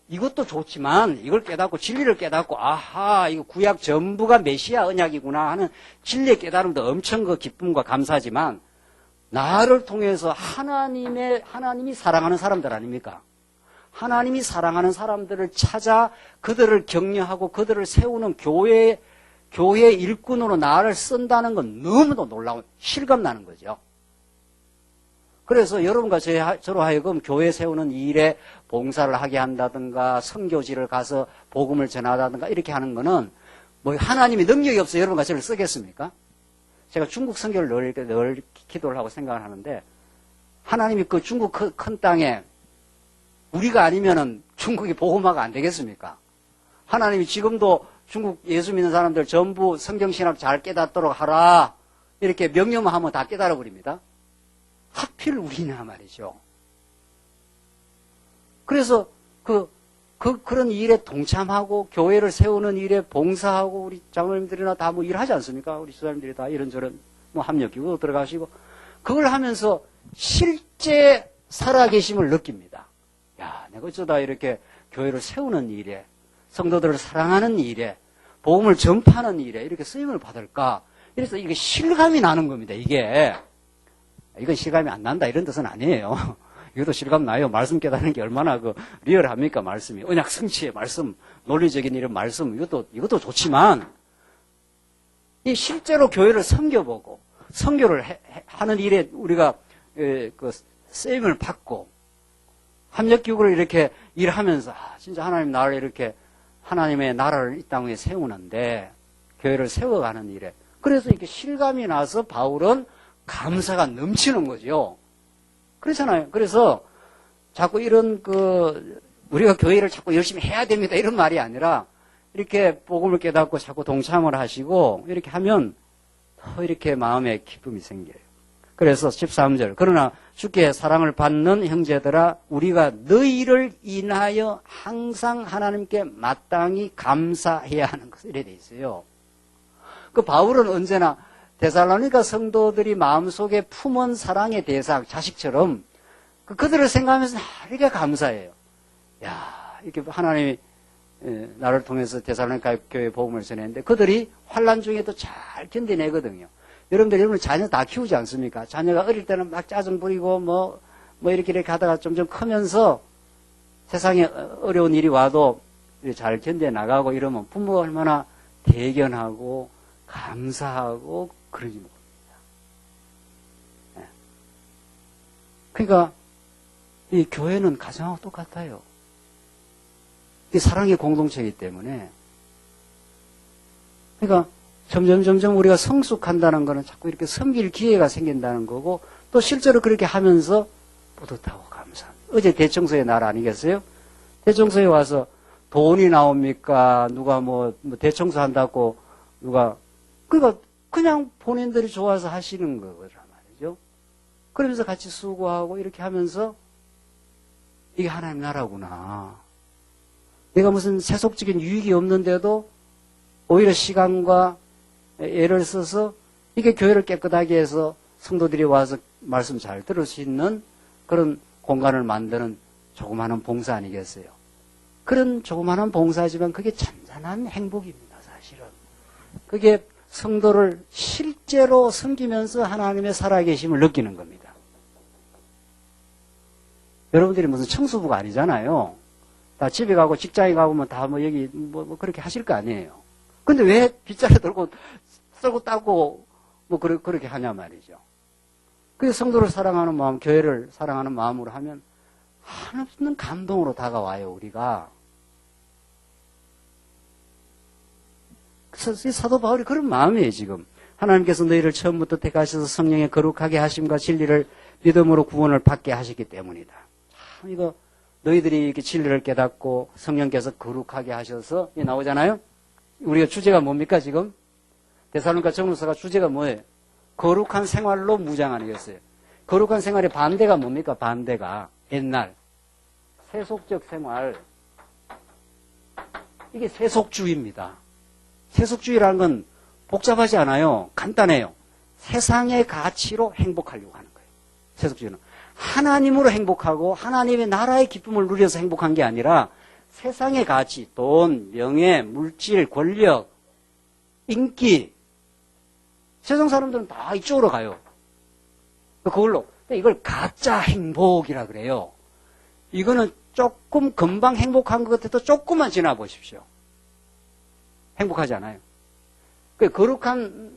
이것도 좋지만 이걸 깨닫고 진리를 깨닫고 아하 이거 구약 전부가 메시아 언약이구나 하는 진리의 깨달음도 엄청 그 기쁨과 감사지만 나를 통해서 하나님이 사랑하는 사람들 아닙니까? 하나님이 사랑하는 사람들을 찾아 그들을 격려하고 그들을 세우는 교회의 일꾼으로 나를 쓴다는 건 너무도 놀라운 실감나는 거죠. 그래서 여러분과 저로 하여금 교회 세우는 일에 봉사를 하게 한다든가 선교지를 가서 복음을 전하다든가 이렇게 하는 거는 뭐 하나님이 능력이 없어 여러분과 저를 쓰겠습니까? 제가 중국 선교를 늘 기도를 하고 생각을 하는데, 하나님이 그 중국 큰 땅에 우리가 아니면은 중국이 복음화가 안 되겠습니까? 하나님이 지금도 중국 예수 믿는 사람들 전부 성경신학 잘 깨닫도록 하라, 이렇게 명령만 하면 다 깨달아 버립니다. 하필 우리나 말이죠. 그래서 그런 일에 동참하고 교회를 세우는 일에 봉사하고 우리 장로님들이나 다 뭐 일하지 않습니까? 우리 수사님들이 다 이런저런 뭐 합력기구도 들어가시고 그걸 하면서 실제 살아계심을 느낍니다. 야, 내가 어쩌다 이렇게 교회를 세우는 일에, 성도들을 사랑하는 일에, 복음을 전파하는 일에 이렇게 쓰임을 받을까? 이래서 이게 실감이 나는 겁니다. 이건 실감이 안 난다 이런 뜻은 아니에요. 이것도 실감 나요. 말씀 깨닫는 게 얼마나 리얼합니까, 말씀이. 언약 성취의 말씀, 논리적인 이런 말씀, 이것도 좋지만, 이 실제로 교회를 섬겨보고, 선교를 하는 일에 우리가, 쓰임을 받고, 합력기구를 이렇게 일하면서, 진짜 하나님 나를 이렇게, 하나님의 나라를 이 땅에 세우는데, 교회를 세워가는 일에, 그래서 이렇게 실감이 나서 바울은 감사가 넘치는 거죠. 그렇잖아요. 그래서 자꾸 이런 우리가 교회를 자꾸 열심히 해야 됩니다, 이런 말이 아니라 이렇게 복음을 깨닫고 자꾸 동참을 하시고 이렇게 하면 더 이렇게 마음에 기쁨이 생겨요. 그래서 13절, 그러나 주께 사랑을 받는 형제들아 우리가 너희를 인하여 항상 하나님께 마땅히 감사해야 하는 것, 이래 돼 있어요. 그 바울은 언제나 데살로니가 성도들이 마음속에 품은 사랑의 대상, 자식처럼 그들을 생각하면서 이렇게 감사해요. 야, 이렇게 하나님이 나를 통해서 데살로니가 교회 복음을 전했는데 그들이 환난 중에도 잘 견뎌내거든요. 여러분 자녀 다 키우지 않습니까? 자녀가 어릴 때는 막 짜증 부리고 뭐 이렇게 하다가 점점 크면서 세상에 어려운 일이 와도 잘 견뎌나가고 이러면 부모가 얼마나 대견하고 감사하고 그러지 못합니다. 네. 그러니까 이 교회는 가정하고 똑같아요. 이 사랑의 공동체이기 때문에. 그러니까 점점 우리가 성숙한다는 거는 자꾸 이렇게 섬길 기회가 생긴다는 거고 또 실제로 그렇게 하면서 뿌듯하고 감사합니다. 어제 대청소의 날 아니겠어요? 대청소에 와서 돈이 나옵니까? 누가 뭐 대청소한다고 누가 그러니까 그냥 본인들이 좋아서 하시는 거란 말이죠. 그러면서 같이 수고하고 이렇게 하면서 이게 하나님 나라구나. 내가 무슨 세속적인 유익이 없는데도 오히려 시간과 애를 써서 이게 교회를 깨끗하게 해서 성도들이 와서 말씀 잘 들을 수 있는 그런 공간을 만드는 조그마한 봉사 아니겠어요? 그런 조그마한 봉사지만 그게 잔잔한 행복입니다, 사실은. 그게 성도를 실제로 섬기면서 하나님의 살아계심을 느끼는 겁니다. 여러분들이 무슨 청소부가 아니잖아요. 다 집에 가고 직장에 가고 다 여기 그렇게 하실 거 아니에요. 근데 왜 빗자루 들고 쓰고 따고 그렇게 하냐 말이죠. 그래서 성도를 사랑하는 마음, 교회를 사랑하는 마음으로 하면 한없는 감동으로 다가와요, 우리가. 사도 바울이 그런 마음이에요, 지금. 하나님께서 너희를 처음부터 택하셔서 성령의 거룩하게 하심과 진리를 믿음으로 구원을 받게 하셨기 때문이다. 참, 이거, 너희들이 이렇게 진리를 깨닫고 성령께서 거룩하게 하셔서, 이게 나오잖아요? 우리가 주제가 뭡니까, 지금? 데살로니가 전후서가 주제가 뭐예요? 거룩한 생활로 무장 아니겠어요? 거룩한 생활의 반대가 뭡니까, 반대가? 옛날. 세속적 생활. 이게 세속주의입니다. 세속주의라는 건 복잡하지 않아요. 간단해요. 세상의 가치로 행복하려고 하는 거예요. 세속주의는. 하나님으로 행복하고 하나님의 나라의 기쁨을 누려서 행복한 게 아니라 세상의 가치, 돈, 명예, 물질, 권력, 인기. 세상 사람들은 다 이쪽으로 가요. 그걸로. 이걸 가짜 행복이라 그래요. 이거는 조금 금방 행복한 것 같아도 조금만 지나보십시오. 행복하지 않아요. 그 거룩한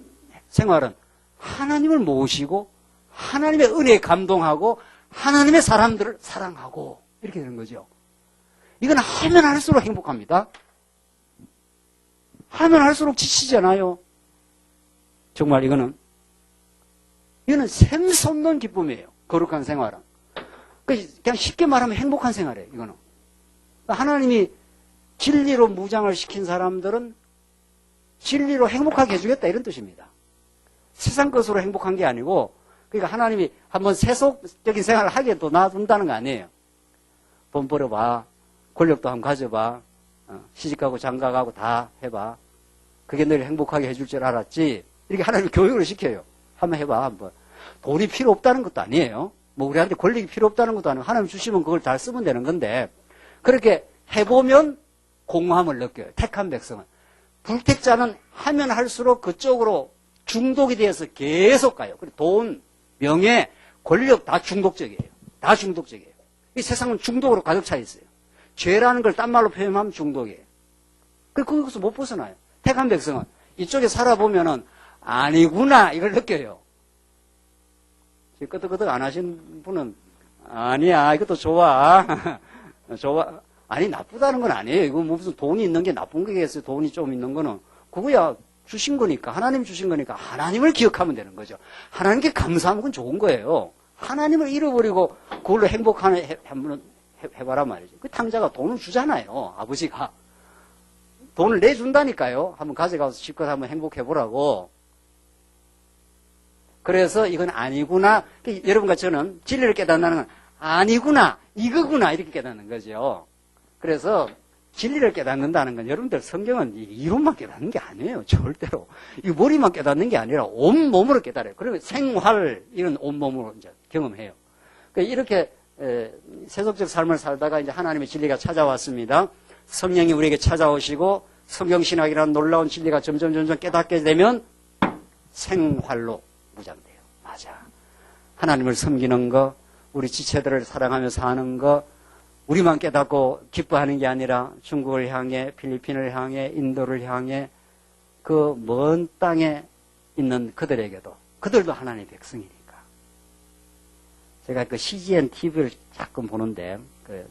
생활은 하나님을 모시고 하나님의 은혜에 감동하고 하나님의 사람들을 사랑하고 이렇게 되는 거죠. 이건 하면 할수록 행복합니다. 하면 할수록 지치잖아요. 정말 이거는 이거는 샘솟는 기쁨이에요. 거룩한 생활은. 그냥 쉽게 말하면 행복한 생활이에요. 이거는. 하나님이 진리로 무장을 시킨 사람들은 진리로 행복하게 해주겠다 이런 뜻입니다. 세상 것으로 행복한 게 아니고, 그러니까 하나님이 한번 세속적인 생활을 하게 또 놔둔다는 거 아니에요. 돈 벌어봐. 권력도 한번 가져봐. 시집가고 장가가고 다 해봐. 그게 널 행복하게 해줄 줄 알았지. 이렇게 하나님이 교육을 시켜요. 한번 해봐, 한번. 돈이 필요 없다는 것도 아니에요. 뭐 우리한테 권력이 필요 없다는 것도 아니고 하나님 주시면 그걸 잘 쓰면 되는 건데, 그렇게 해보면 공허함을 느껴요. 택한 백성은. 불택자는 하면 할수록 그쪽으로 중독이 되어서 계속 가요. 그리고 돈, 명예, 권력 다 중독적이에요. 다 중독적이에요. 이 세상은 중독으로 가득 차 있어요. 죄라는 걸 딴 말로 표현하면 중독이에요. 그래서 거기서 못 벗어나요. 택한 백성은 이쪽에 살아보면은 아니구나 이걸 느껴요. 끄덕끄덕 안 하신 분은 아니야 이것도 좋아. 좋아. 아니 나쁘다는 건 아니에요. 이거 무슨 돈이 있는 게 나쁜 거겠어요. 돈이 좀 있는 거는. 그거야 주신 거니까 하나님 주신 거니까 하나님을 기억하면 되는 거죠. 하나님께 감사하는 건 좋은 거예요. 하나님을 잃어버리고 그걸로 행복하는 한번 해봐라 말이죠. 그 탕자가 돈을 주잖아요. 아버지가. 돈을 내준다니까요. 한번 가져가서 집껏 한번 행복해보라고. 그래서 이건 아니구나. 여러분과 저는 진리를 깨닫는 건 아니구나. 이거구나. 이렇게 깨닫는 거죠. 그래서 진리를 깨닫는다는 건 여러분들 성경은 이론만 깨닫는 게 아니에요. 절대로. 이 머리만 깨닫는 게 아니라 온몸으로 깨달아요. 그리고 생활, 이런 온몸으로 이제 경험해요. 그러니까 이렇게 세속적 삶을 살다가 이제 하나님의 진리가 찾아왔습니다. 성령이 우리에게 찾아오시고 성경신학이라는 놀라운 진리가 점점 깨닫게 되면 생활로 무장돼요. 맞아. 하나님을 섬기는 거, 우리 지체들을 사랑하며 사는 거, 우리만 깨닫고 기뻐하는 게 아니라 중국을 향해, 필리핀을 향해, 인도를 향해 그 먼 땅에 있는 그들에게도, 그들도 하나님의 백성이니까. 제가 그 CGN TV를 가끔 보는데, 그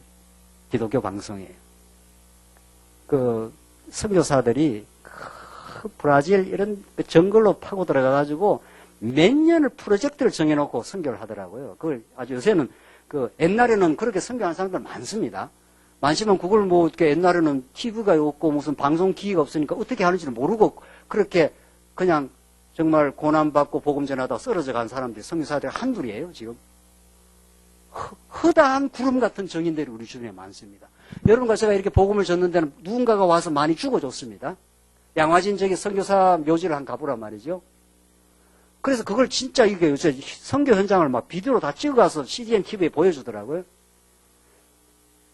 기독교 방송이에요. 그 선교사들이 그 브라질 이런 정글로 파고 들어가가지고 몇 년을 프로젝트를 정해놓고 선교를 하더라고요. 그걸 아주 요새는 그 옛날에는 그렇게 선교하는 사람들 많습니다. 많지만 그걸 뭐 어떻게 옛날에는 TV가 없고 무슨 방송 기기가 없으니까 어떻게 하는지를 모르고 그렇게 그냥 정말 고난받고 복음 전하다 쓰러져 간 사람들이 선교사들이 한둘이에요, 지금. 허다한 구름 같은 정인들이 우리 주변에 많습니다. 여러분과 제가 이렇게 복음을 전는 데는 누군가가 와서 많이 죽어줬습니다. 양화진 저기 선교사 묘지를 한 가보란 말이죠. 그래서 그걸 진짜 이게 요새 선교 현장을 막 비디오로 다 찍어가서 CGN TV에 보여주더라고요.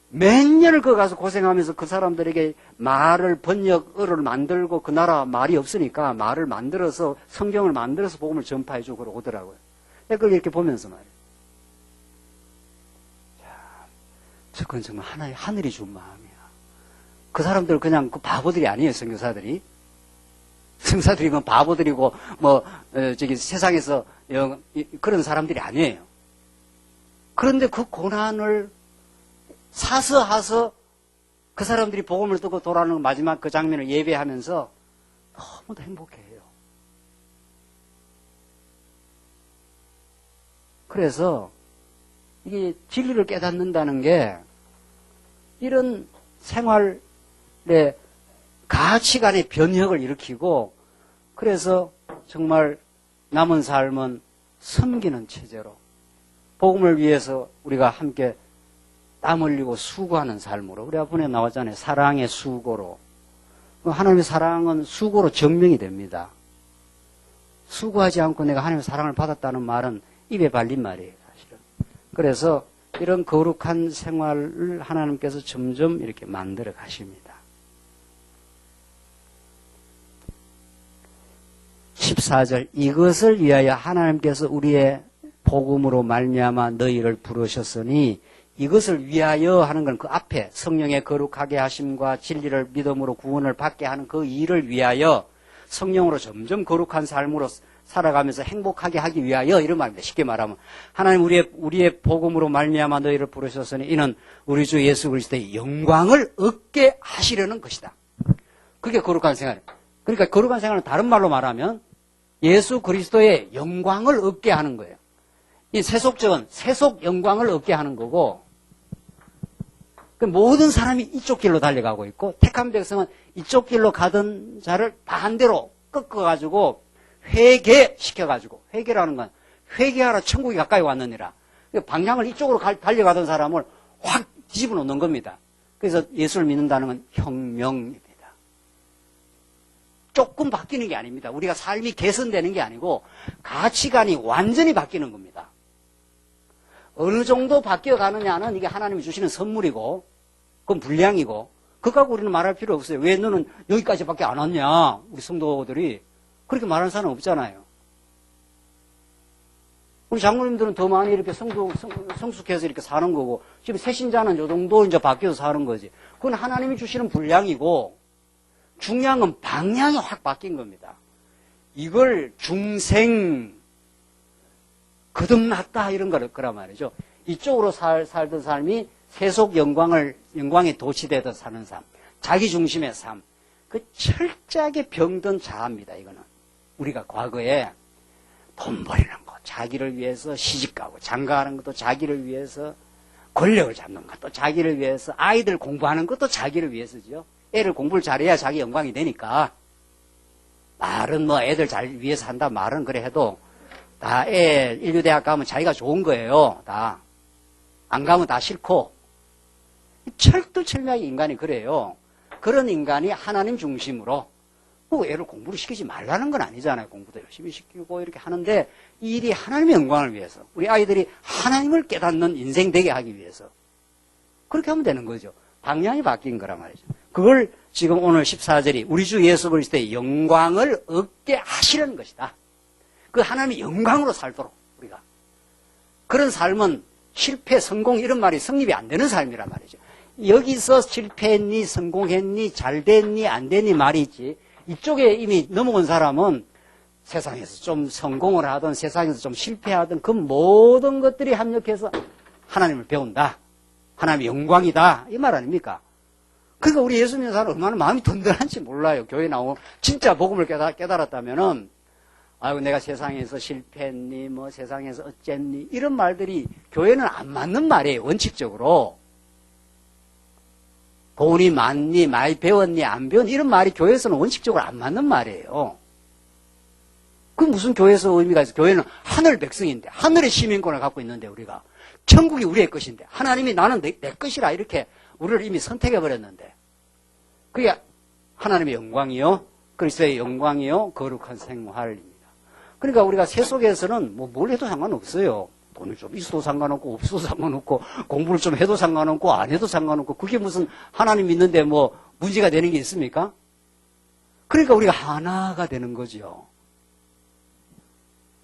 몇 년을 거 가서 고생하면서 그 사람들에게 말을 번역어를 만들고 그 나라 말이 없으니까 말을 만들어서 성경을 만들어서 복음을 전파해주고 오더라고요. 그걸 이렇게 보면서 말이에요. 그건 정말 하나의 하늘이 준 마음이야. 그 사람들 그냥 그 바보들이 아니에요, 선교사들이. 선교사들이 뭐 바보들이고 저기 세상에서 그런 사람들이 아니에요. 그런데 그 고난을 사서하서 그 사람들이 복음을 듣고 돌아오는 마지막 그 장면을 예배하면서 너무도 행복해해요. 그래서 이게 진리를 깨닫는다는 게 이런 생활의 가치관의 변혁을 일으키고 그래서 정말 남은 삶은 섬기는 체제로 복음을 위해서 우리가 함께 땀 흘리고 수고하는 삶으로 우리 앞에 나왔잖아요. 사랑의 수고로. 하나님의 사랑은 수고로 증명이 됩니다. 수고하지 않고 내가 하나님의 사랑을 받았다는 말은 입에 발린 말이에요. 사실은. 그래서 이런 거룩한 생활을 하나님께서 점점 이렇게 만들어 가십니다. 14절 이것을 위하여 하나님께서 우리의 복음으로 말미암아 너희를 부르셨으니 이것을 위하여 하는 건 그 앞에 성령의 거룩하게 하심과 진리를 믿음으로 구원을 받게 하는 그 일을 위하여 성령으로 점점 거룩한 삶으로 살아가면서 행복하게 하기 위하여 이런 말입니다. 쉽게 말하면 하나님 우리의 복음으로 말미암아 너희를 부르셨으니 이는 우리 주 예수 그리스도의 영광을 얻게 하시려는 것이다. 그게 거룩한 생활이에요. 그러니까 거룩한 생활은 다른 말로 말하면 예수 그리스도의 영광을 얻게 하는 거예요. 이 세속적은 세속 영광을 얻게 하는 거고, 모든 사람이 이쪽 길로 달려가고 있고, 택한 백성은 이쪽 길로 가던 자를 반대로 꺾어가지고 회개시켜가지고, 회개라는 건 회개하라 천국이 가까이 왔느니라. 방향을 이쪽으로 달려가던 사람을 확 뒤집어 놓는 겁니다. 그래서 예수를 믿는다는 건 혁명입니다. 조금 바뀌는 게 아닙니다. 우리가 삶이 개선되는 게 아니고 가치관이 완전히 바뀌는 겁니다. 어느 정도 바뀌어가느냐는 이게 하나님이 주시는 선물이고, 그건 불량이고, 그거하고 우리는 말할 필요 없어요. 왜 너는 여기까지밖에 안 왔냐? 우리 성도들이 그렇게 말하는 사람 없잖아요. 우리 장로님들은 더 많이 이렇게 성숙해서 이렇게 사는 거고, 지금 새신자는 요 정도 이제 바뀌어서 사는 거지. 그건 하나님이 주시는 분량이고, 중요한 건 방향이 확 바뀐 겁니다. 이걸 중생, 거듭났다, 이런 거란 말이죠. 이쪽으로 살던 삶이 세속 영광에 도취되듯 사는 삶, 자기 중심의 삶, 그 철저하게 병든 자아입니다, 이거는. 우리가 과거에 돈 버리는 거, 자기를 위해서 시집가고, 장가하는 것도 자기를 위해서, 권력을 잡는 것도 자기를 위해서, 아이들 공부하는 것도 자기를 위해서죠. 애를 공부를 잘해야 자기 영광이 되니까. 말은 뭐 애들 잘 위해서 한다 말은 그래 해도, 다 애 인류대학 가면 자기가 좋은 거예요. 다. 안 가면 다 싫고. 철두철미하게 인간이 그래요. 그런 인간이 하나님 중심으로, 뭐 애를 공부를 시키지 말라는 건 아니잖아요. 공부도 열심히 시키고 이렇게 하는데, 이 일이 하나님의 영광을 위해서, 우리 아이들이 하나님을 깨닫는 인생 되게 하기 위해서, 그렇게 하면 되는 거죠. 방향이 바뀐 거란 말이죠. 그걸 지금 오늘 14절이 우리 주 예수 그리스도의 영광을 얻게 하시는 것이다. 그 하나님의 영광으로 살도록 우리가. 그런 삶은 실패, 성공 이런 말이 성립이 안 되는 삶이란 말이죠. 여기서 실패했니, 성공했니, 잘 됐니, 안 됐니 말이 있지. 이쪽에 이미 넘어온 사람은 세상에서 좀 성공을 하든 세상에서 좀 실패하든 그 모든 것들이 합력해서 하나님을 배운다. 하나님의 영광이다. 이 말 아닙니까? 그러니까 우리 예수 믿는 사람은 얼마나 마음이 든든한지 몰라요. 교회 나오면 진짜 복음을 깨달았다면은, 아이고 내가 세상에서 실패했니, 뭐 세상에서 어쨌니, 이런 말들이 교회는 안 맞는 말이에요. 원칙적으로. 돈이 많니, 많이 배웠니, 안 배웠니, 이런 말이 교회에서는 원칙적으로 안 맞는 말이에요. 그 무슨 교회에서 의미가 있어? 교회는 하늘 백성인데, 하늘의 시민권을 갖고 있는데, 우리가. 천국이 우리의 것인데, 하나님이 나는 내 것이라 이렇게 우리를 이미 선택해버렸는데, 그게 하나님의 영광이요, 그리스도의 영광이요, 거룩한 생활입니다. 그러니까 우리가 세속에서는 뭐 뭘 해도 상관없어요. 돈이 좀 있어도 상관없고, 없어도 상관없고, 공부를 좀 해도 상관없고, 안 해도 상관없고, 그게 무슨 하나님 믿는데 뭐 문제가 되는 게 있습니까? 그러니까 우리가 하나가 되는 거죠.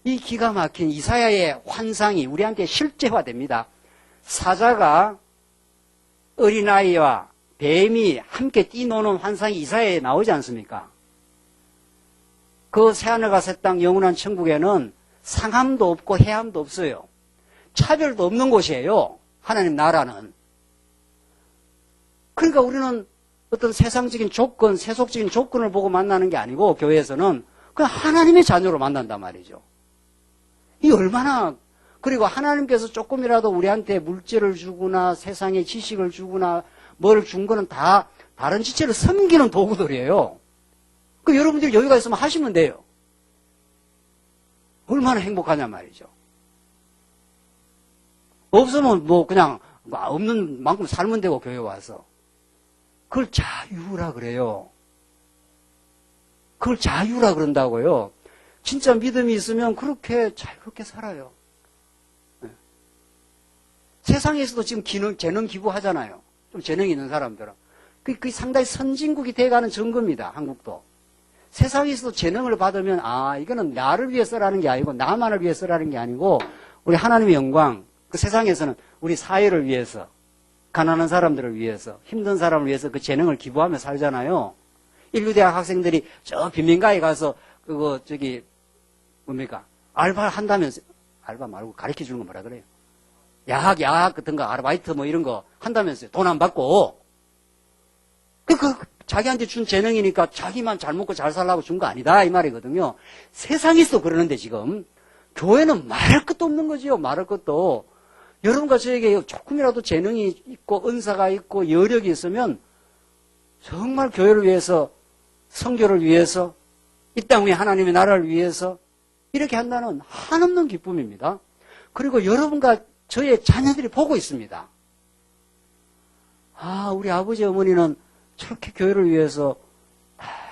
이 기가 막힌 이사야의 환상이 우리한테 실제화됩니다. 사자가 어린아이와 뱀이 함께 뛰노는 환상이 이사야에 나오지 않습니까? 그 새하늘과 새 땅 영원한 천국에는 상함도 없고 해함도 없어요. 차별도 없는 곳이에요. 하나님 나라는. 그러니까 우리는 어떤 세상적인 조건, 세속적인 조건을 보고 만나는 게 아니고 교회에서는 그냥 하나님의 자녀로 만난단 말이죠. 이 얼마나, 그리고 하나님께서 조금이라도 우리한테 물질을 주거나 세상에 지식을 주거나 뭘 준 거는 다 다른 지체를 섬기는 도구들이에요. 그 여러분들이 여기가 있으면 하시면 돼요. 얼마나 행복하냐 말이죠. 없으면 뭐 그냥 없는 만큼 살면 되고 교회 와서. 그걸 자유라 그래요. 그걸 자유라 그런다고요. 진짜 믿음이 있으면 그렇게 자유롭게 살아요. 네. 세상에서도 지금 재능 기부하잖아요. 좀 재능이 있는 사람들은. 그게 상당히 선진국이 돼가는 증거입니다. 한국도. 세상에서도 재능을 받으면 이거는 나를 위해서라는 게 아니고 나만을 위해서라는 게 아니고 우리 하나님의 영광, 그 세상에서는 우리 사회를 위해서, 가난한 사람들을 위해서, 힘든 사람을 위해서 그 재능을 기부하며 살잖아요. 인류대학 학생들이 저 빈민가에 가서 뭡니까? 알바 한다면서, 알바 말고 가르쳐 주는 거 뭐라 그래요? 야학 같은 거, 아르바이트 뭐 이런 거 한다면서요. 돈 안 받고. 자기한테 준 재능이니까 자기만 잘 먹고 잘 살라고 준 거 아니다 이 말이거든요. 세상에서 그러는데 지금 교회는 말할 것도 없는 거지요. 말할 것도. 여러분과 저에게 조금이라도 재능이 있고 은사가 있고 여력이 있으면 정말 교회를 위해서 선교를 위해서 이 땅 위에 하나님의 나라를 위해서 이렇게 한다는 한없는 기쁨입니다. 그리고 여러분과 저의 자녀들이 보고 있습니다. 아, 우리 아버지 어머니는 저렇게 교회를 위해서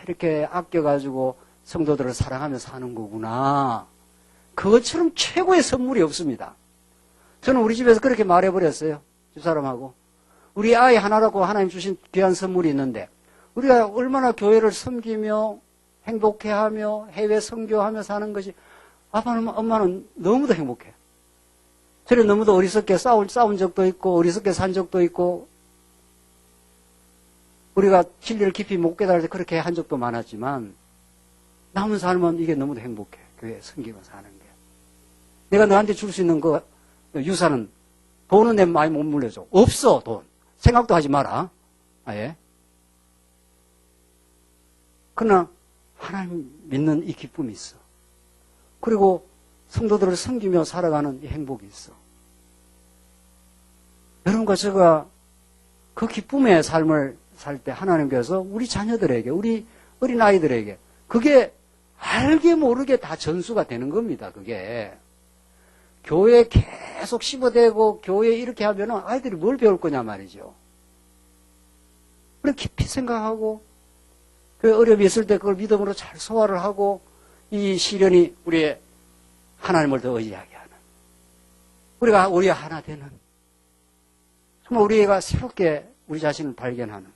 이렇게 아껴가지고 성도들을 사랑하며 사는 거구나. 그것처럼 최고의 선물이 없습니다. 저는 우리 집에서 그렇게 말해버렸어요. 집사람하고. 우리 아이 하나라고 하나님 주신 귀한 선물이 있는데 우리가 얼마나 교회를 섬기며 행복해하며 해외 선교하며 사는 것이 아빠는 엄마는 너무도 행복해. 저는 너무도 어리석게 싸운 적도 있고 어리석게 산 적도 있고 우리가 진리를 깊이 못 깨달을 때 그렇게 한 적도 많았지만 남은 삶은 이게 너무도 행복해. 교회 섬기고 사는 게. 내가 너한테 줄 수 있는 그 유산은 돈은 내 많이 못 물려줘. 없어 돈. 생각도 하지 마라. 아예. 그러나 하나님 믿는 이 기쁨이 있어. 그리고 성도들을 섬기며 살아가는 이 행복이 있어. 여러분과 제가 그 기쁨의 삶을 살 때 하나님께서 우리 자녀들에게 우리 어린아이들에게 그게 알게 모르게 다 전수가 되는 겁니다. 그게. 교회에 계속 씹어대고 교회에 이렇게 하면 아이들이 뭘 배울 거냐 말이죠. 그래 깊이 생각하고 그 어려움이 있을 때 그걸 믿음으로 잘 소화를 하고 이 시련이 우리의 하나님을 더 의지하게 하는 우리가 하나 되는 정말 우리가 새롭게 우리 자신을 발견하는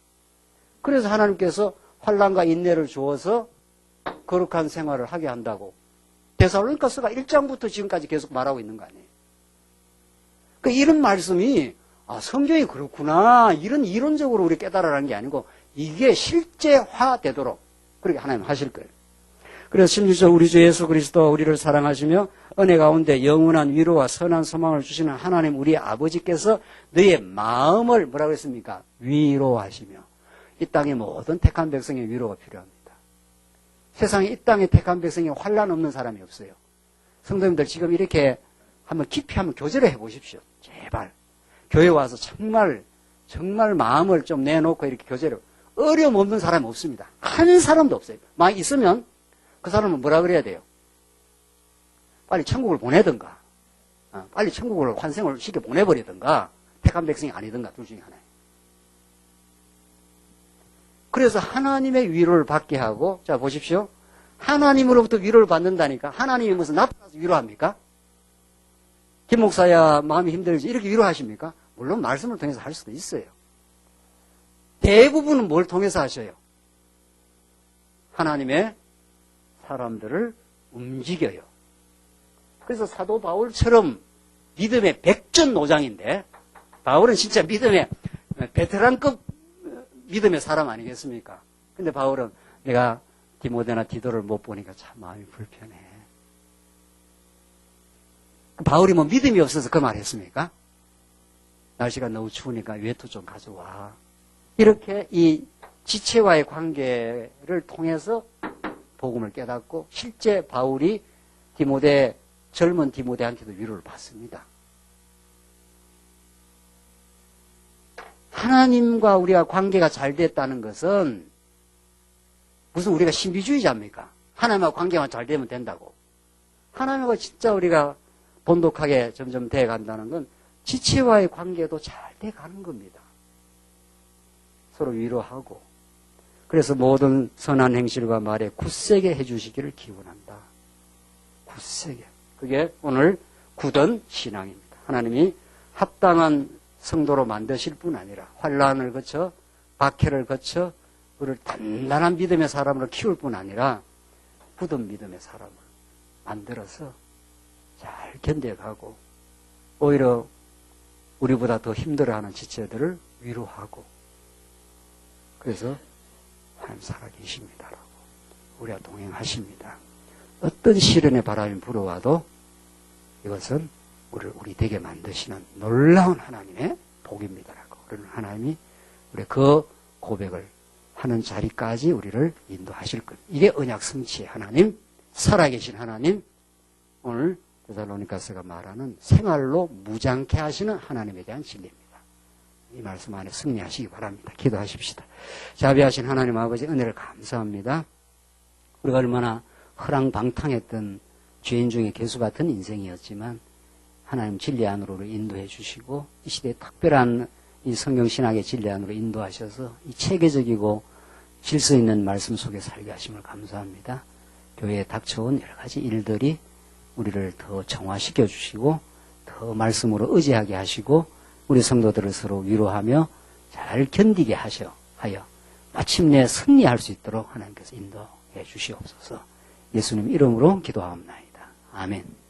그래서 하나님께서 환난과 인내를 주어서 거룩한 생활을 하게 한다고 데살로니가서가 1장부터 지금까지 계속 말하고 있는 거 아니에요. 그러니까 이런 말씀이 성경이 그렇구나 이런 이론적으로 우리 깨달으라는 게 아니고 이게 실제화되도록 그렇게 하나님 하실 거예요. 그래서 심지어 우리 주 예수 그리스도 우리를 사랑하시며 은혜 가운데 영원한 위로와 선한 소망을 주시는 하나님 우리 아버지께서 너의 마음을 뭐라고 했습니까? 위로하시며 이 땅의 모든 택한 백성의 위로가 필요합니다. 세상에 이 땅에 택한 백성이 환난 없는 사람이 없어요. 성도님들 지금 이렇게 한번 깊이 한번 교제를 해보십시오. 제발. 교회 와서 정말 마음을 좀 내놓고 이렇게 교제를 어려움 없는 사람이 없습니다. 한 사람도 없어요. 만약 있으면 그 사람은 뭐라 그래야 돼요? 빨리 천국을 보내든가 빨리 천국을 환생을 시켜 보내버리든가 택한 백성이 아니든가 둘 중에 하나예요. 그래서 하나님의 위로를 받게 하고 자 보십시오. 하나님으로부터 위로를 받는다니까 하나님이 무슨 나타나서 위로합니까? 김 목사야 마음이 힘들지 이렇게 위로하십니까? 물론 말씀을 통해서 할 수도 있어요. 대부분은 뭘 통해서 하셔요? 하나님의 사람들을 움직여요. 그래서 사도 바울처럼 믿음의 백전노장인데 바울은 진짜 믿음의 베테랑급 믿음의 사람 아니겠습니까? 근데 바울은 내가 디모데나 디도를 못 보니까 참 마음이 불편해. 바울이 뭐 믿음이 없어서 그 말 했습니까? 날씨가 너무 추우니까 외투 좀 가져와. 이렇게 이 지체와의 관계를 통해서 복음을 깨닫고 실제 바울이 젊은 디모데한테도 위로를 받습니다. 하나님과 우리가 관계가 잘 됐다는 것은 무슨 우리가 신비주의자입니까? 하나님과 관계만 잘 되면 된다고. 하나님과 진짜 우리가 본독하게 점점 돼간다는 건 지체와의 관계도 잘 돼가는 겁니다. 서로 위로하고 그래서 모든 선한 행실과 말에 굳세게 해주시기를 기원한다. 굳세게. 그게 오늘 굳은 신앙입니다. 하나님이 합당한 성도로 만드실 뿐 아니라 환난을 거쳐 박해를 거쳐 우리를 단단한 믿음의 사람으로 키울 뿐 아니라 굳은 믿음의 사람을 만들어서 잘 견뎌가고 오히려 우리보다 더 힘들어하는 지체들을 위로하고 그래서 하나님 살아계십니다라고 우리와 동행하십니다. 어떤 시련의 바람이 불어와도 이것은 우리 되게 만드시는 놀라운 하나님의 복입니다라고 그러는 하나님이 우리 그 고백을 하는 자리까지 우리를 인도하실 것. 이게 언약 성취의 하나님, 살아계신 하나님, 오늘 데살로니가서가 말하는 생활로 무장케 하시는 하나님에 대한 진리입니다. 이 말씀 안에 승리하시기 바랍니다. 기도하십시다. 자비하신 하나님 아버지 은혜를 감사합니다. 우리가 얼마나 허랑방탕했던 죄인 중에 개수 같은 인생이었지만 하나님 진리 안으로 인도해 주시고 이 시대에 특별한 이 성경신학의 진리 안으로 인도하셔서 이 체계적이고 질서 있는 말씀 속에 살게 하심을 감사합니다. 교회에 닥쳐온 여러 가지 일들이 우리를 더 정화시켜 주시고 더 말씀으로 의지하게 하시고 우리 성도들을 서로 위로하며 잘 견디게 하여 마침내 승리할 수 있도록 하나님께서 인도해 주시옵소서. 예수님 이름으로 기도하옵나이다. 아멘.